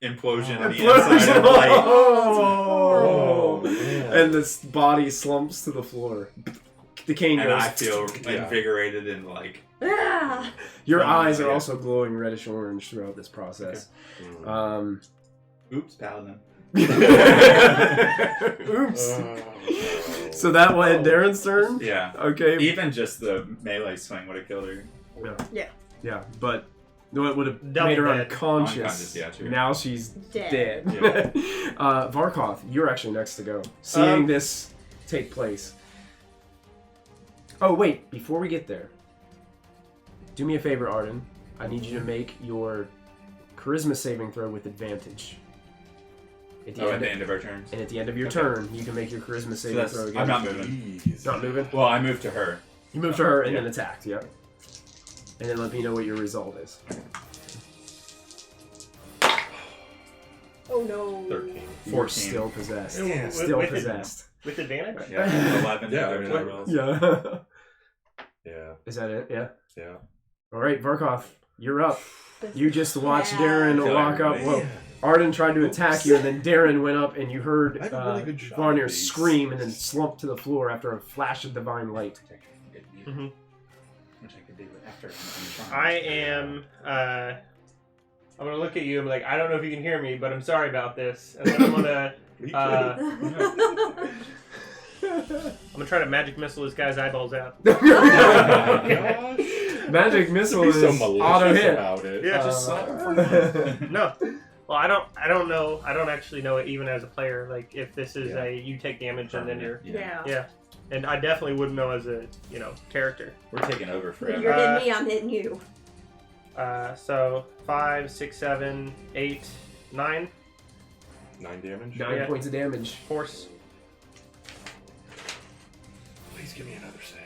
implosion on the Implosion. inside of the light. Oh. man. And this body slumps to the floor. The cane And goes. I feel Yeah. invigorated and like. Ah! Your Oh, eyes are yeah. also glowing reddish orange throughout this process. Oops, paladin. Oops. So that will end Darren's turn. Yeah. Okay. Even just the melee swing would have killed her. Yeah, but no, it would have Double made her dead. unconscious. Unconscious, yeah, true. Now she's Dead. dead. Varkoth, you're actually next to go. Seeing this take place. Oh wait, before we get there, do me a favor, Arden. I need you to make your charisma saving throw with advantage. At the, At the end of our turns. and at the end of your Okay. turn, you can make your charisma saving that's- throw again. I'm not moving. Jeez. Not moving? Well, I moved to her. You move to her and Yeah. then attacked, yep. And then let me know what your result is. Oh no! 13. You're 14. still possessed. Yeah. Still With- possessed. With advantage? Yeah, 11. Yeah, to I mean, every I roll. Yeah. Yeah, Is that it? Yeah. yeah. All right, Varkoth, you're up. This You is just watched bad. Darren Kill walk up. everybody. Well, Arden tried to attack you, and then Darren went up, and you heard I have a really good shot Varnier at these. scream and then slump to the floor after a flash of divine light. Mhm. Which I could do after. I'm I am. I'm gonna look at you and be like, I don't know if you can hear me, but I'm sorry about this. And then I'm gonna try to magic missile this guy's eyeballs out. Magic missile Be is so malicious auto hit. about it. Yeah, just slap him from No. Well, I don't know. I don't actually know it even as a player. Like if this is Yeah. you take damage and then you're. Yeah. Yeah. And I definitely wouldn't know as a, character. We're taking over If forever. you're hitting me, I'm hitting you. So 5, 6, 7, 8, 9 9 damage. 9 Yeah. points of damage. force. Please give me another save.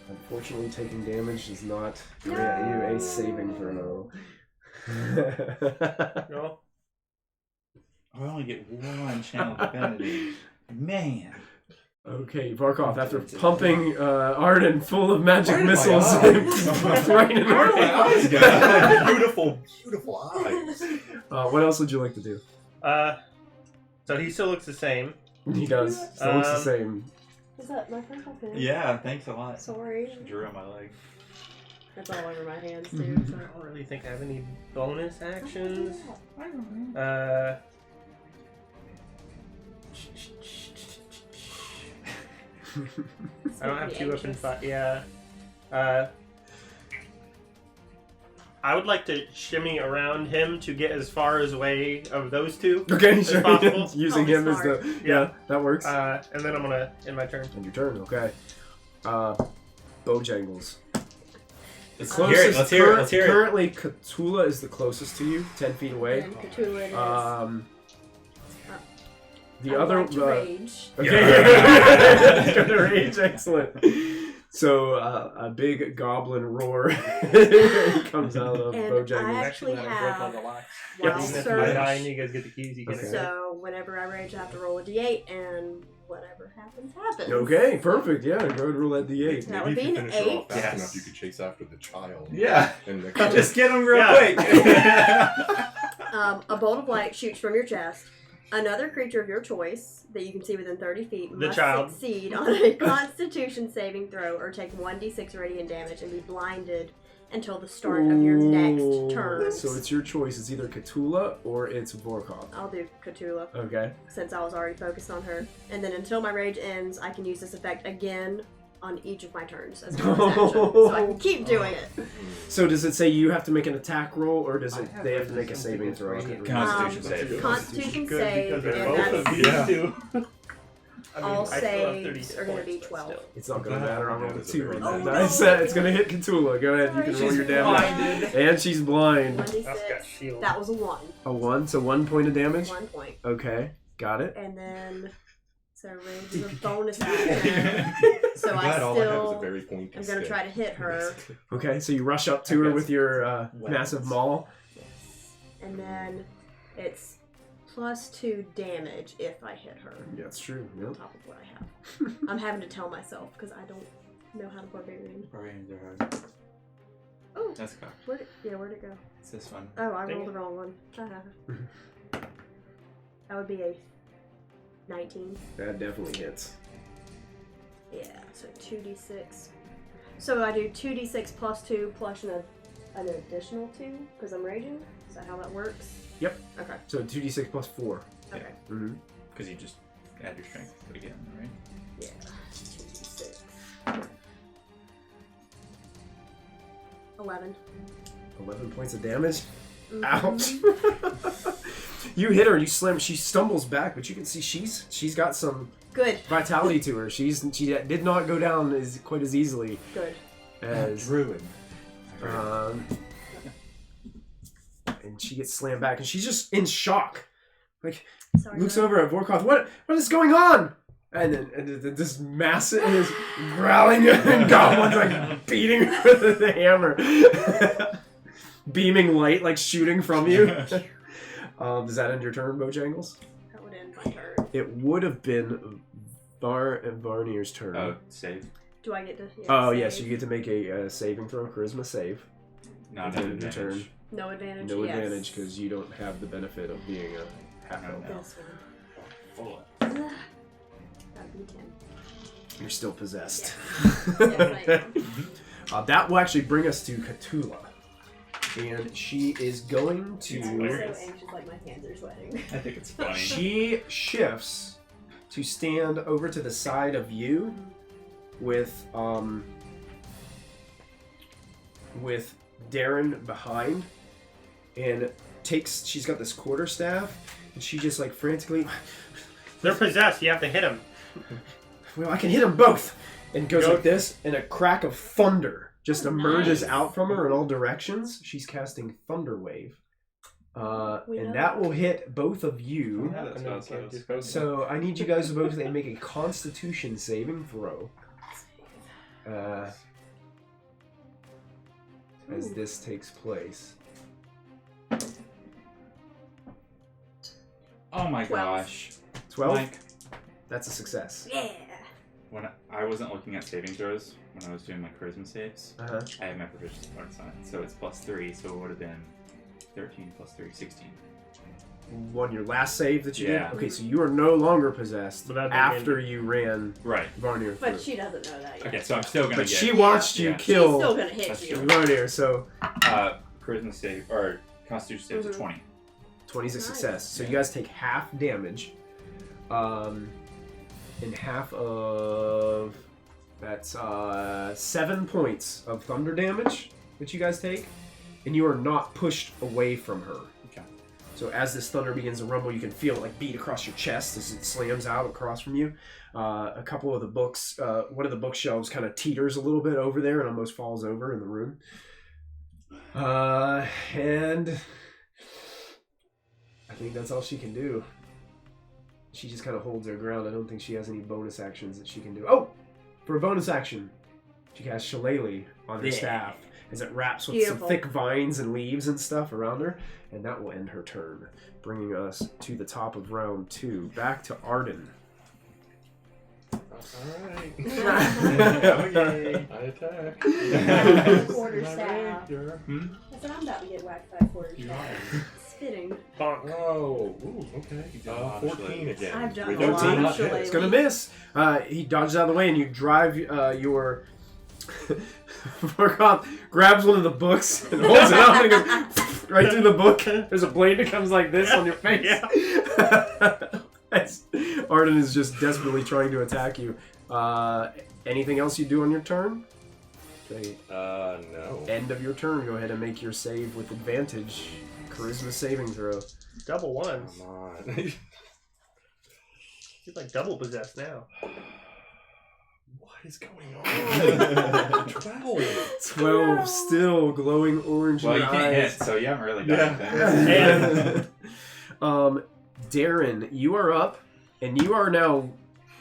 Unfortunately, taking damage does not grant you a saving throw. No. I only get one channel divinity. Man. Okay, Barkov, after pumping Arden full of magic Right in my missiles eyes. right in the eyes, guys. Beautiful, beautiful eyes. What else would you like to do? So he still looks the same. He does. Still looks the Um, same. Is that my purple pen? Yeah, thanks a lot. Sorry. Drew on my leg. That's all over my hands, too. Mhm. I don't really think I have any bonus actions. I don't know. I don't have Make me 2 weapon anxious. fight. Yeah. I would like to shimmy around him to get as far as away of those two. Okay, As sure. possible. Using Oh, him as smart. the... Yeah, that works. And then I'm gonna end my turn. And your turn, okay. Bojangles. Let's hear it. Let's hear it. Let's hear it. Currently, Cthulhu is the closest to you, 10 feet away. And Cthulhu it is. The I'd other... like to rage. Okay, it's gonna rage, excellent. So, a big goblin roar comes out of And Bojangles. I actually let him break all have the locks. wild Even if I surge. die and you guys get the keys, you can Okay. So whenever I rage, I have to roll a d8, and whatever happens, happens. Okay, perfect. Yeah, go ahead and roll that d8. That Maybe would if be you an finish her off 8. fast Yes. enough, you could chase after the child. Yeah. And the Just get him real Yeah. quick. A bolt of light shoots from your chest. Another creature of your choice that you can see within 30 feet The must child. succeed on a Constitution saving throw or take 1d6 radiant damage and be blinded until the start of your next turn. So it's your choice. It's either Cthulhu or it's Vorkov. I'll do Cthulhu Okay. since I was already focused on her. And then until my rage ends, I can use this effect again on each of my turns as a bonus action. So I can keep doing it. So does it say you have to make an attack roll, or does it they have to make a saving throw? Constitution save. Constitution Good, save, because and both that's of these Yeah. two. all I still have saves 36 are going to be points, but 12. still. It's not gonna matter. I'm rolling That is a 2 very on good that roll. dice. It's gonna hit Cthulhu. Go ahead. You can roll Sorry. your She's damage. blinded. And she's blind. 1d6. That's got shield. That was a 1. A 1, so 1 point of damage. 1 point. Okay, got it. And then, so rage is a bonus action. So I'm I glad all I have is a still very pointy am going to stick. try to hit her. Okay, so you rush up to her with your massive maul. Yes. And then it's plus 2 damage if I hit her. Yeah, that's true. On Yep. top of what I have. I'm having to tell myself because I don't know how to barbarian. Barbarians are hard. Oh, That's cocked. where'd it go? It's this one. Oh, I Dang rolled it. the wrong one. That would be a 19. That definitely hits. Yeah, so 2d6. So I do 2d6 plus 2 plus an additional 2 because I'm raging? Is that how that works? Yep. Okay. So 2d6 plus 4. Okay. Mm-hmm. Because you just add your strength to it again, right? Yeah. 2d6. 11. 11 points of damage. Mhm. Ouch. You hit her and you slam. She stumbles back, but you can see she's got some Good. vitality to her. She did not go down quite as easily Good. as Druid. and she gets slammed back, and she's just in shock. Like Sorry. looks Mom. over at Vorkov. What is going on? And then this massive is growling, and Goblin's like beating her with the hammer, beaming light like shooting from you. Does that end your turn, Bojangles? That would end my turn. It would have been Varnier's turn. Oh, save. Do I get to? Oh, save? yes, you get to make a saving throw, charisma save. Not At the an end of your advantage. turn. No advantage. No yes. advantage because you don't have the benefit of being a half elf. No. This one. Full. That'd be 10. You're still possessed. Yes, I am. That will actually bring us to Cthulhu. And she is going I'm to... so anxious, like my hands are sweating. I think it's funny. She shifts to stand over to the side of you with Darren behind, and she's got this quarterstaff, and she just like frantically. They're possessed. You have to hit them. Well, I can hit them both, and goes like this, and a crack of thunder just emerges out from her in all directions. She's casting Thunder Wave, and that will hit both of you. So I need you guys to both make a Constitution saving throw. As this takes place. Oh my 12. gosh. 12? Mike, That's a success. Yeah. when I wasn't looking at saving throws, when I was doing my charisma saves, Uh-huh. I had my proficiency bonus on it. So it's +3, so it would have been 13 plus 3, 16. On your last save that you Yeah. did? Okay, so you are no longer possessed But that'd be after you ran Right. Varnir through. But she doesn't know that yet. Okay, so I'm still gonna But get she watched you Yeah. She's kill still gonna hit That's you. true. Varnir, so charisma save or Constitution save is 20. 20 is a Nice. success. So you guys take half damage. And half of... That's 7 points of thunder damage that you guys take. And you are not pushed away from her. Okay. So as this thunder begins to rumble, you can feel it like beat across your chest as it slams out across from you. A couple of the books, one of the bookshelves kind of teeters a little bit over there and almost falls over in the room. And I think that's all she can do. She just kind of holds her ground. I don't think she has any bonus actions that she can do. Oh! For a bonus action, she casts Shillelagh on her staff as it wraps with Beautiful. some thick vines and leaves and stuff around her. And that will end her turn, bringing us to the top of round 2. Back to Arden. Alright. Okay. I attack. Quarterstaff. Hmm? I said I'm about to get whacked by a quarterstaff. Spitting. Bonk. Oh, ooh, okay. You did a lot of 14 shillelagh. again. I've done We a don't lot see of much. shillelagh. It's gonna miss. He dodges out of the way, and you drive your Vorkoth grabs one of the books and holds it up and goes right through the book. There's a blade that comes like this on your face. Arden is just desperately trying to attack you. Anything else you do on your turn? Okay. No. End of your turn. Go ahead and make your save with advantage. Charisma saving throw. Double ones. Come on. She's like double possessed now. What is going on? 12. 12, still glowing orange. Well, in you your can't eyes. hit, so you haven't really done Yeah. anything. Darren, you are up, and you are now.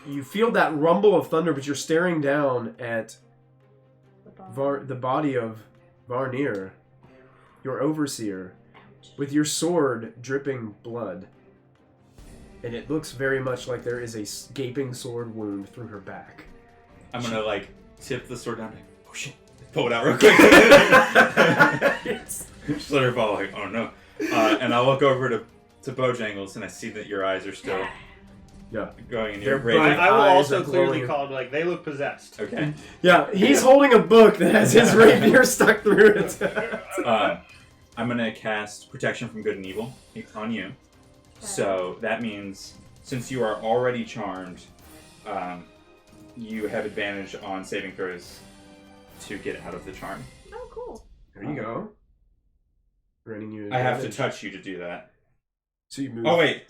You feel that rumble of thunder, but you're staring down at the body of Varnir, your overseer, with your sword dripping blood. And it looks very much like there is a gaping sword wound through her back. I'm gonna like tip the sword down. Like, oh shit! Pull it out real quick. Just let her fall. Like, oh no! And I look over to Bojangles, and I see that your eyes are still Yeah. going in They're your bright. raging. I will eyes also are clearly glowing. call like they look possessed. Okay. Yeah, he's holding a book that has his rapier stuck through it. I'm gonna cast Protection from Good and Evil on you. So that means since you are already charmed, you have advantage on saving throws to get out of the charm. Oh, cool. There you go. Granting you I have to advantage. touch you to do that. So you move. Oh wait,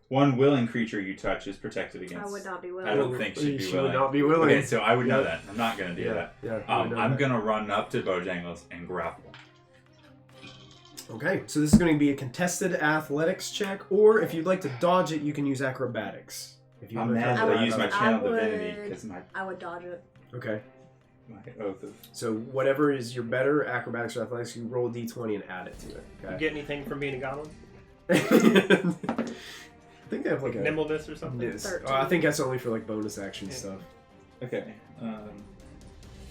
one willing creature you touch is protected against. I would not be willing. I don't think she'd be She willing. would not be willing. Okay, so I would know Yeah. that. I'm not gonna do that. Yeah, you would know I'm that. gonna run up to Bojangles and grapple. Okay, so this is going to be a contested athletics check, or if you'd like to dodge it, you can use acrobatics. If you I'm would mad like that to I use my dodge channel I would- divinity because my I would dodge it. it. Okay, oath of. so whatever is your better acrobatics or athletics, you roll a d20 and add it to it. You Okay. get anything from being a goblin? I think they have like a Nimbleness or something? Yes. 13. I think that's only for like bonus action Yeah. stuff. Okay.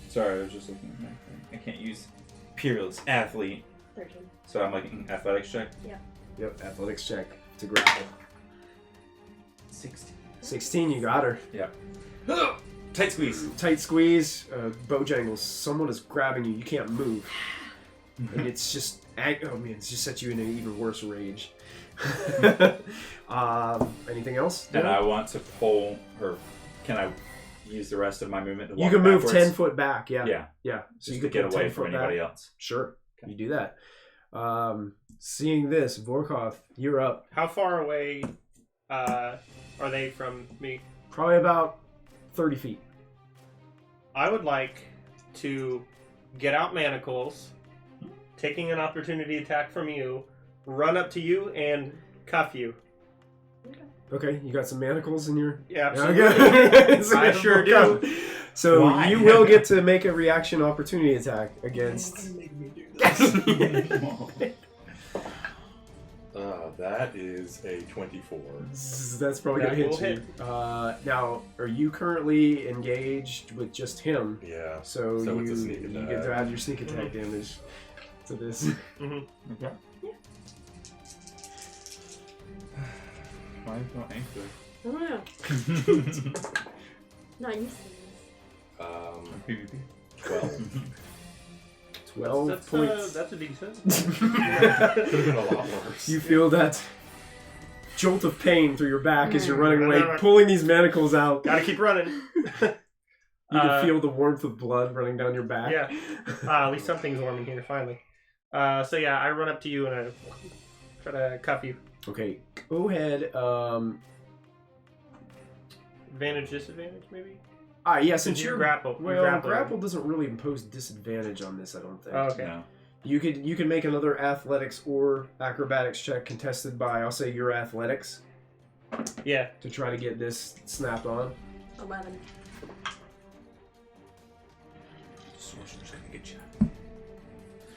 Sorry, I was just looking at my thing. I can't use Peerless Athlete, 13. so I'm like an athletics check. Yep, athletics check to grapple. 16. 16, you got her. Tight squeeze. Tight squeeze, Bojangles, someone is grabbing you, you can't move. And it's just, oh man, it's just set you in an even worse rage. Anything else? And I want to pull her. Can I use the rest of my movement to walk You can move backwards? 10 foot back, yeah. Yeah. Yeah. So Just you to could get pull away 10 from foot anybody back. else. Sure, Okay. you do that. Seeing this, Vorkoth, you're up. How far away are they from me? Probably about 30 feet. I would like to get out manacles, taking an opportunity attack from you, run up to you, and cuff you. Okay, you got some manacles in your... Yeah, Okay. So I sure do. So Why? you will get to make a reaction opportunity attack against... That is a 24. That's probably going to That will hit you. Now, are you currently engaged with just him? Yeah. So So you, it's a sneak you attack. get to add your sneak attack damage to this. Mhm. Okay. Why is it not angry? I don't know. Not used to this. PvP. 12. 12 That's points. that's a decent. Could have been a lot worse. You feel that jolt of pain through your back as you're running away, Mm. pulling these manacles out. Gotta keep running. You can feel the warmth of blood running down your back. Yeah. At least something's warm in here, finally. So yeah, I run up to you and I try to cuff you. Okay, go ahead. Advantage, disadvantage, maybe? Yeah, since you're grapple. Well, grapple doesn't really impose disadvantage on this, I don't think. Oh, okay. No. You can make another athletics or acrobatics check contested by, I'll say, your athletics Yeah. to try to get this snapped on. 11. Sorcerer's gonna get you.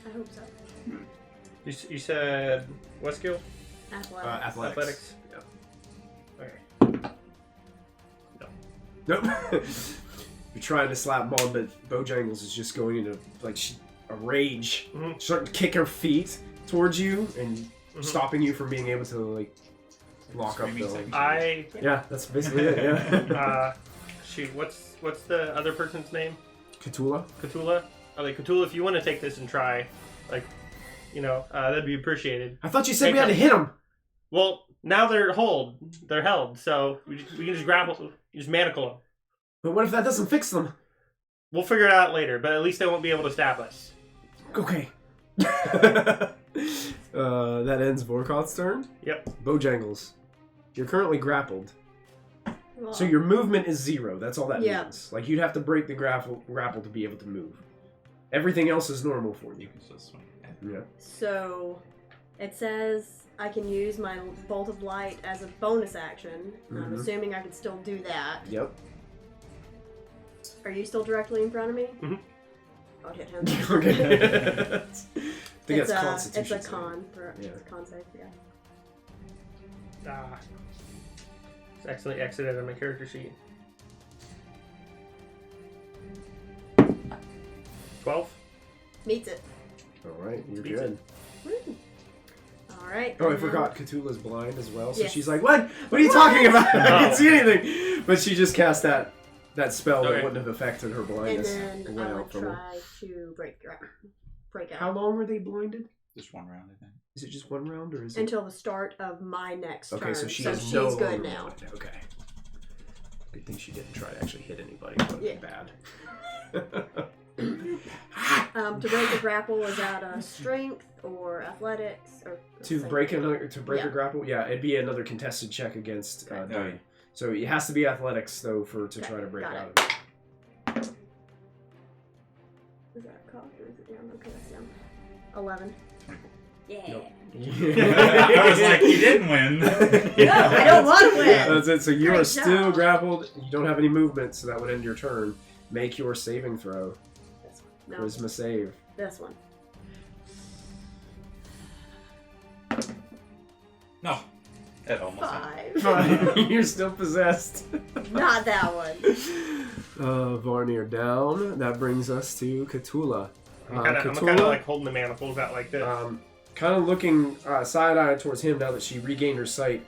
I hope so. You said what skill? Athletics. Athletics. Okay. Nope. You're trying to slap him on, but Bojangles is just going into like a rage, Mhm. starting to kick her feet towards you and Mhm. stopping you from being able to like lock up Screaming the. section. Yeah, that's basically it. Yeah. Shoot, what's the other person's name? Cthulhu. Cthulhu? Cthulhu, if you want to take this and try, like, that'd be appreciated. I thought you said Hey, we had to hit him. Well, now they're held, so we can just grapple, you just manacle them. But what if that doesn't fix them? We'll figure it out later, but at least they won't be able to stab us. Okay. That ends Vorkoth's turn. Yep. Bojangles, you're currently grappled. Well, So your movement is 0. That's all that Yeah. means. Like you'd have to break the grapple to be able to move. Everything else is normal for you. You can still swing. Yeah. So it says I can use my bolt of light as a bonus action. I'm Mhm. assuming I can still do that. Yep. Are you still directly in front of me? Mhm. I'll hit him. Okay. I think it's that's a Constitution. It's a con. Yeah. It's a con save. Yeah. It's accidentally exited on my character sheet. 12? Meets it. All right, you're Beats good. Woo. All right. Oh, I and then- forgot Cthulhu's blind as well, so Yes. she's like, "What? What are you talking about? I Oh. can't see anything." But she just cast that spell that Okay. wouldn't have affected her And blindness. then It went I out would from her. try to break out. How long were they blinded? Just one round, I think. Is it just one round or is it? Until the start of my next turn. Okay, so she's she's no good longer now. blind. Okay. Good thing she didn't try to actually hit anybody. That would Yeah. be bad. To break the grapple, is that a strength or athletics or To same break thing? a grapple, yeah, it'd be another contested check against Okay. Diane. So it has to be athletics though to Okay, try to break got out of it. Is that cocked or is it down? Okay, that's down. 11. 24. Yeah. Nope. I was like, you didn't win. No, I don't want to win. That's it. So you Great are still job. grappled. You don't have any movement, so that would end your turn. Make your saving throw. This one. No, Charisma save. this one. No. It almost happened. 5. You're still possessed. Not that one. Varnir down. That brings us to Cthulhu. I'm kind of Cthulhu, like holding the manacles out like this. kind of looking side-eyed towards him now that she regained her sight.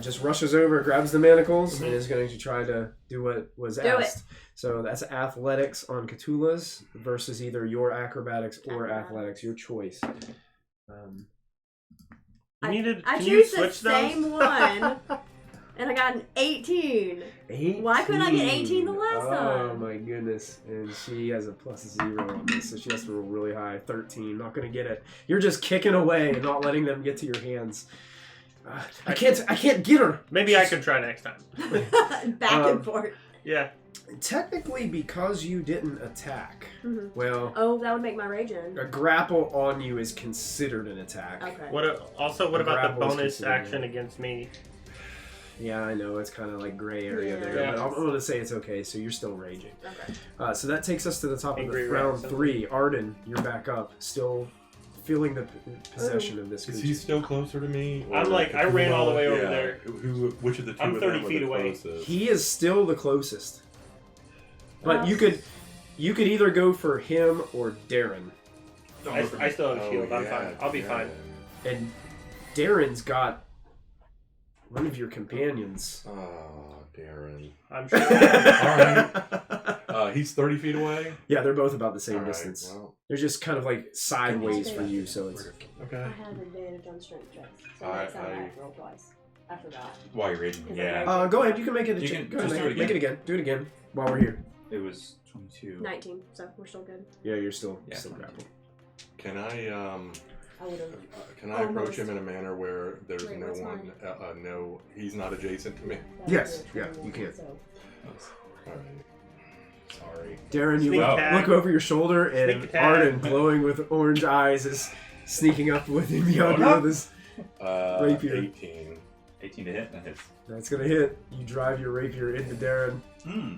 Just rushes over, grabs the manacles, and is going to try to do what was asked. So that's athletics on Cthulhu's versus either your acrobatics or athletics, your choice. You needed, I can you choose the switch same those? one. And I got an 18. 18. Why couldn't I get 18 the last time? Oh my goodness. And she has a +0 on this, so she has to roll really high. 13. Not gonna get it. You're just kicking away and not letting them get to your hands. I can't get her. Maybe I could try next time. Back and forth. Yeah. Technically, because you didn't attack, well, Oh, that would make my rage in. a grapple on you is considered an attack. Okay. What about the grapple is bonus considered action it. against me? Yeah, I know, it's kind of like gray area there, Yeah. but I'm going to say it's okay, so you're still raging. Okay. So that takes us to the top Angry of the round Rex. 3. Arden, you're back up, still feeling the possession of this Is creature. he still closer to me? I'm like, I ran all the way over there. Which of the two I'm of them 30 are feet the away. closest? He is still the closest. But you could either go for him or Darren. I still have a shield. I'm yeah, fine. I'll be fine. And Darren's got one of your companions. Oh, Darren. I'm sure. He's 30 feet away? Yeah, they're both about the same All right, distance. well, They're just kind of like sideways for you, so it's... okay. I have advantage on strength checks. So I- next time I I- have to roll twice. I forgot. While you're reading, Because yeah. Go ahead, you can make it a You check. can Go ahead, just do it make it again. Do it again while we're here. It was 22. 19, so we're still good. Yeah, you're still Yeah, grappled. Can I I would have. can I approach Almost. him in a manner where there's Wait, no what's one, no, he's not adjacent to me? Yes, yeah, you can. So. Alright. Sorry. Darren, you Sneak look, attack. look over your shoulder, and Sneak attack. Arden, glowing with orange eyes, is sneaking up with him behind you with his... Rapier. 18. 18 to hit, that hits. That's gonna hit. You drive your rapier into Darren. Hmm.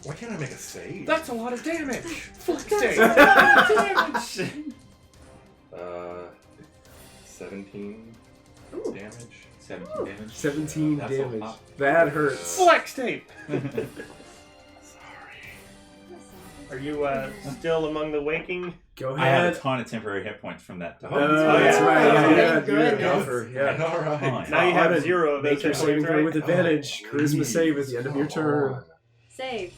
Why can't I make a save? That's a lot of damage! Fuck damage! 17 Ooh. damage. 17 damage. 17 That's a damage. lot. That hurts. Flex tape. Sorry. Are you still among the waking? Go I have ahead. a ton of temporary hit points from that. Oh, yeah. that's right. Oh, Yeah, thank you're a goodness. golfer. Yeah. Alright. Now you have Arden, 0 of those Make your hit saving points, throw right? with advantage. Charisma Please. save at the end of your turn. Save.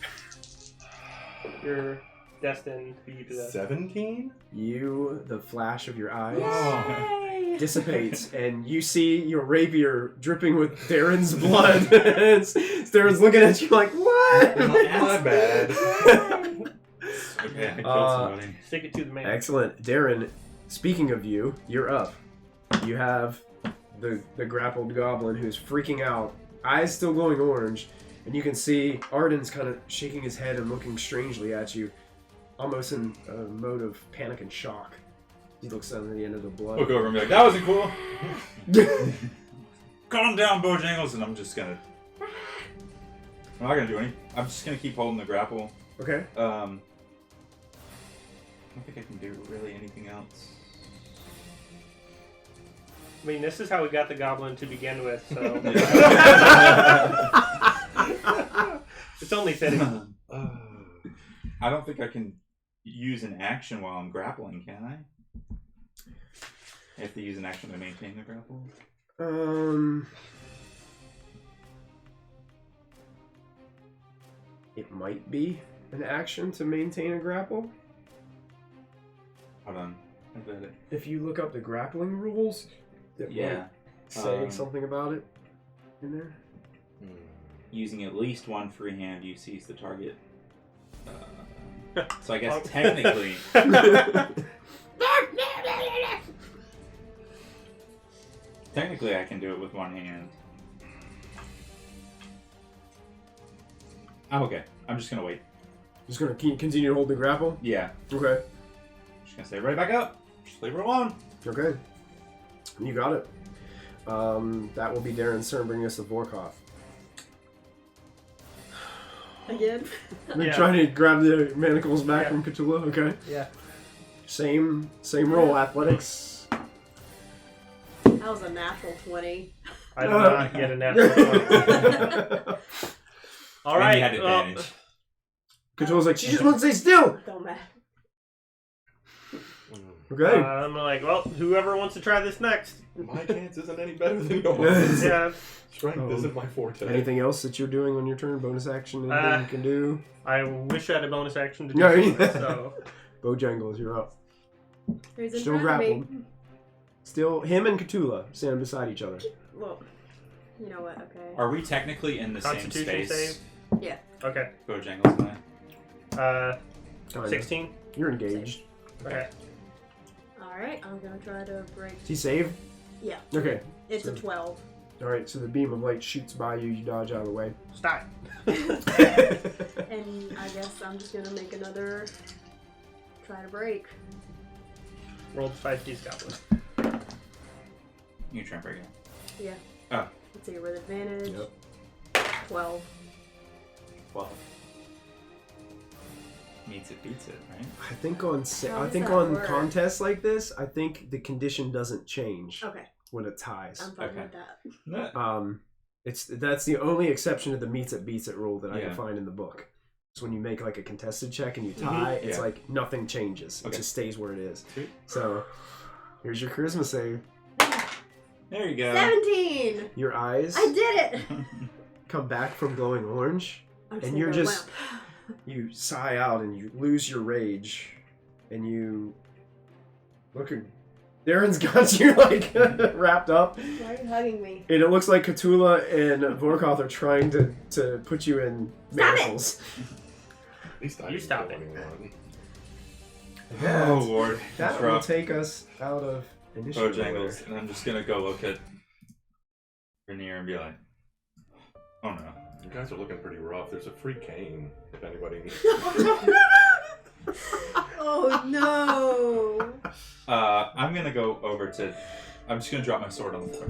You're destined to be possessed. 17? You, the flash of your eyes, Yay! dissipates, and you see your rapier dripping with Darren's blood. Darren's looking at you like, what? My bad. Okay, I killed somebody. Stick it to the man. Excellent. Darren, speaking of you, you're up. You have the grappled goblin who's freaking out, eyes still glowing orange, and you can see Arden's kind of shaking his head and looking strangely at you, almost in a mode of panic and shock. He looks down at the end of the blood. Look over and be like, that wasn't cool. Calm down, Bojangles, and I'm just gonna... I'm not gonna do anything. I'm just gonna keep holding the grapple. Okay. I don't think I can do really anything else. I mean, this is how we got the goblin to begin with, so it's only fitting. I don't think I can use an action while I'm grappling, can I? I have to use an action to maintain the grapple? It might be an action to maintain a grapple. Hold on. I bet it. If you look up the grappling rules, it Yeah. might say Um, something about it in there. Using at least one free hand, you seize the target. So I guess technically... Technically, I can do it with one hand. I'm okay. I'm just gonna wait. Just gonna continue to hold the grapple. Yeah. Okay. Just gonna stay right back up. Just leave her alone. Okay. You got it. That will be Darren's turn, bringing us to Vorkoth. Again? They're Yeah. trying to grab the manacles back Yeah. from Cthulhu. Okay. Yeah. Same roll. Athletics. That was a natural 20. I did not get a natural 20. All And right. you had well, advantage. Cthulhu's like, she just wants to stay still. Don't matter. Okay. I'm like, well, whoever wants to try this next. My chance isn't any better than yours. Yeah. Strength isn't my forte. Anything else that you're doing on your turn? Bonus action? Anything you can do? I wish I had a bonus action to do Yeah, something, yeah. so. Bojangles, you're up. Who's in Still front of me? grappled. Still, him and Cthulhu standing beside each other. Well, You know what? Okay. Are we technically in the same Constitution space? save? Yeah. Okay. Bojangles and I? Kinda. 16? You're engaged. Okay. Alright, I'm gonna try to break. Does he save? Yeah. Okay. It's a 12. Alright, so the beam of light shoots by you, you dodge out of the way. Stop. And I guess I'm just gonna make another. Try to break. Rolled 5d goblin. You try and break it. Yeah. Oh. Let's see, with advantage. Yep. 12. 12. Meets it, beats it, right? I think on How does that work? contests like this, I think the condition doesn't change Okay. when it ties. I'm fine Okay. with that. No. That's the only exception to the meets it beats it rule that I Yeah. can find in the book. So when you make like a contested check and you tie, it's Yeah. like nothing changes. It Okay. just stays where it is. Sweet. So here's your charisma save. There you go. 17! Your eyes I did it! come back from glowing orange. I'm And you're just- You sigh out and you lose your rage, and you look at Darren's got you like wrapped up, Why are you hugging me? and it looks like Cthulhu and Vorkoth are trying to put you in Stop it! manacles. At least I You didn't stop kill it. anyone. Oh lord. That That's will rough. take us out of initiative. Bojangles. order. And I'm just gonna go look at Rainier and be like, oh no. You guys are looking pretty rough. There's a free cane, if anybody needs. Oh no! I'm gonna go over to. I'm just gonna drop my sword on the floor.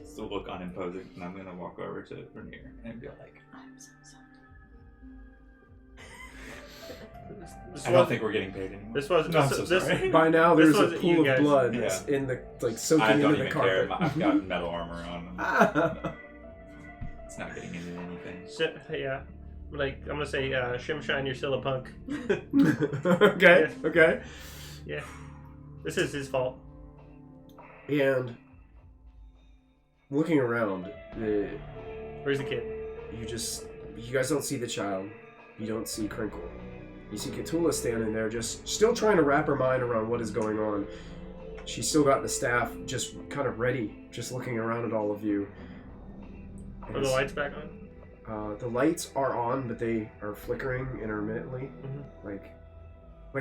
Still look unimposing, and I'm gonna walk over to Rainier and be like, I'm so sorry. This I don't was- think we're getting paid anymore. This was No, I'm this, so this, sorry. By now, This there's a wasn't you pool of guys. blood Yeah. that's in the like soaking I don't into the even care. carpet. I've got metal armor on. It's not getting into anything. Yeah. Like, I'm gonna say, Shemshine, you're still a punk. Okay. Okay. Yeah. This is his fault. And looking around, Where's the kid? you guys don't see the child. You don't see Crinkle. You see Cthulhu standing there, just still trying to wrap her mind around what is going on. She's still got the staff, just kind of ready, just looking around at all of you. And Are the lights back on? the lights are on, but they are flickering intermittently, like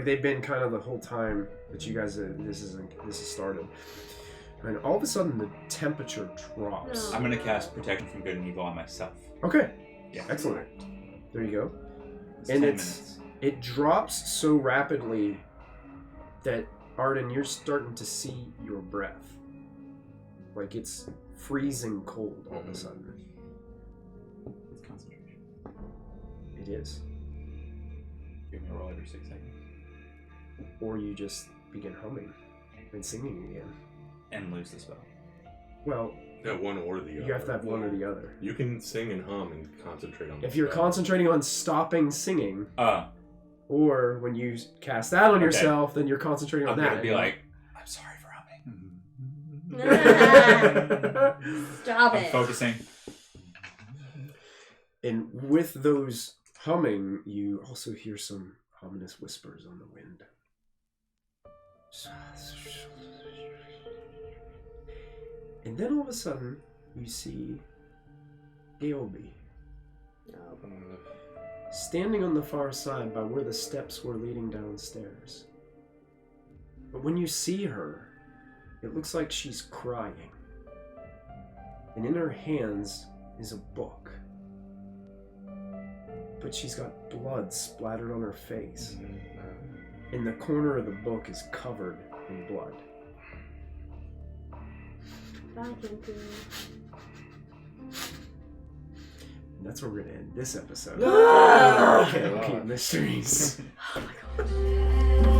they've been kind of the whole time that you guys this has started. And all of a sudden, the temperature drops. No. I'm gonna cast Protection from Good and Evil on myself. Okay, Yeah. excellent. There you go. It's And 10 it's- minutes. It drops so rapidly that Arden, you're starting to see your breath. Like it's freezing cold all of a sudden. It's concentration. It is. Give me a roll every 6 seconds. Or you just begin humming and singing again. And lose the spell. Well, Yeah, one or the other. you have to have one or the other. You can sing and hum and concentrate on. If the you're spell. concentrating on stopping singing, or when you cast that on Okay. yourself, then you're concentrating on I'm that. gonna be like, I'm sorry for humming. Stop I'm it. focusing. And with those humming, you also hear some ominous whispers on the wind. And then all of a sudden, you see Aobi standing on the far side by where the steps were leading downstairs. But when you see her, it looks like she's crying. And in her hands is a book. But she's got blood splattered on her face. And the corner of the book is covered in blood. Bye, Kinky. And that's where we're going to end this episode. Ah! Candlekeep Mysteries. Oh my god.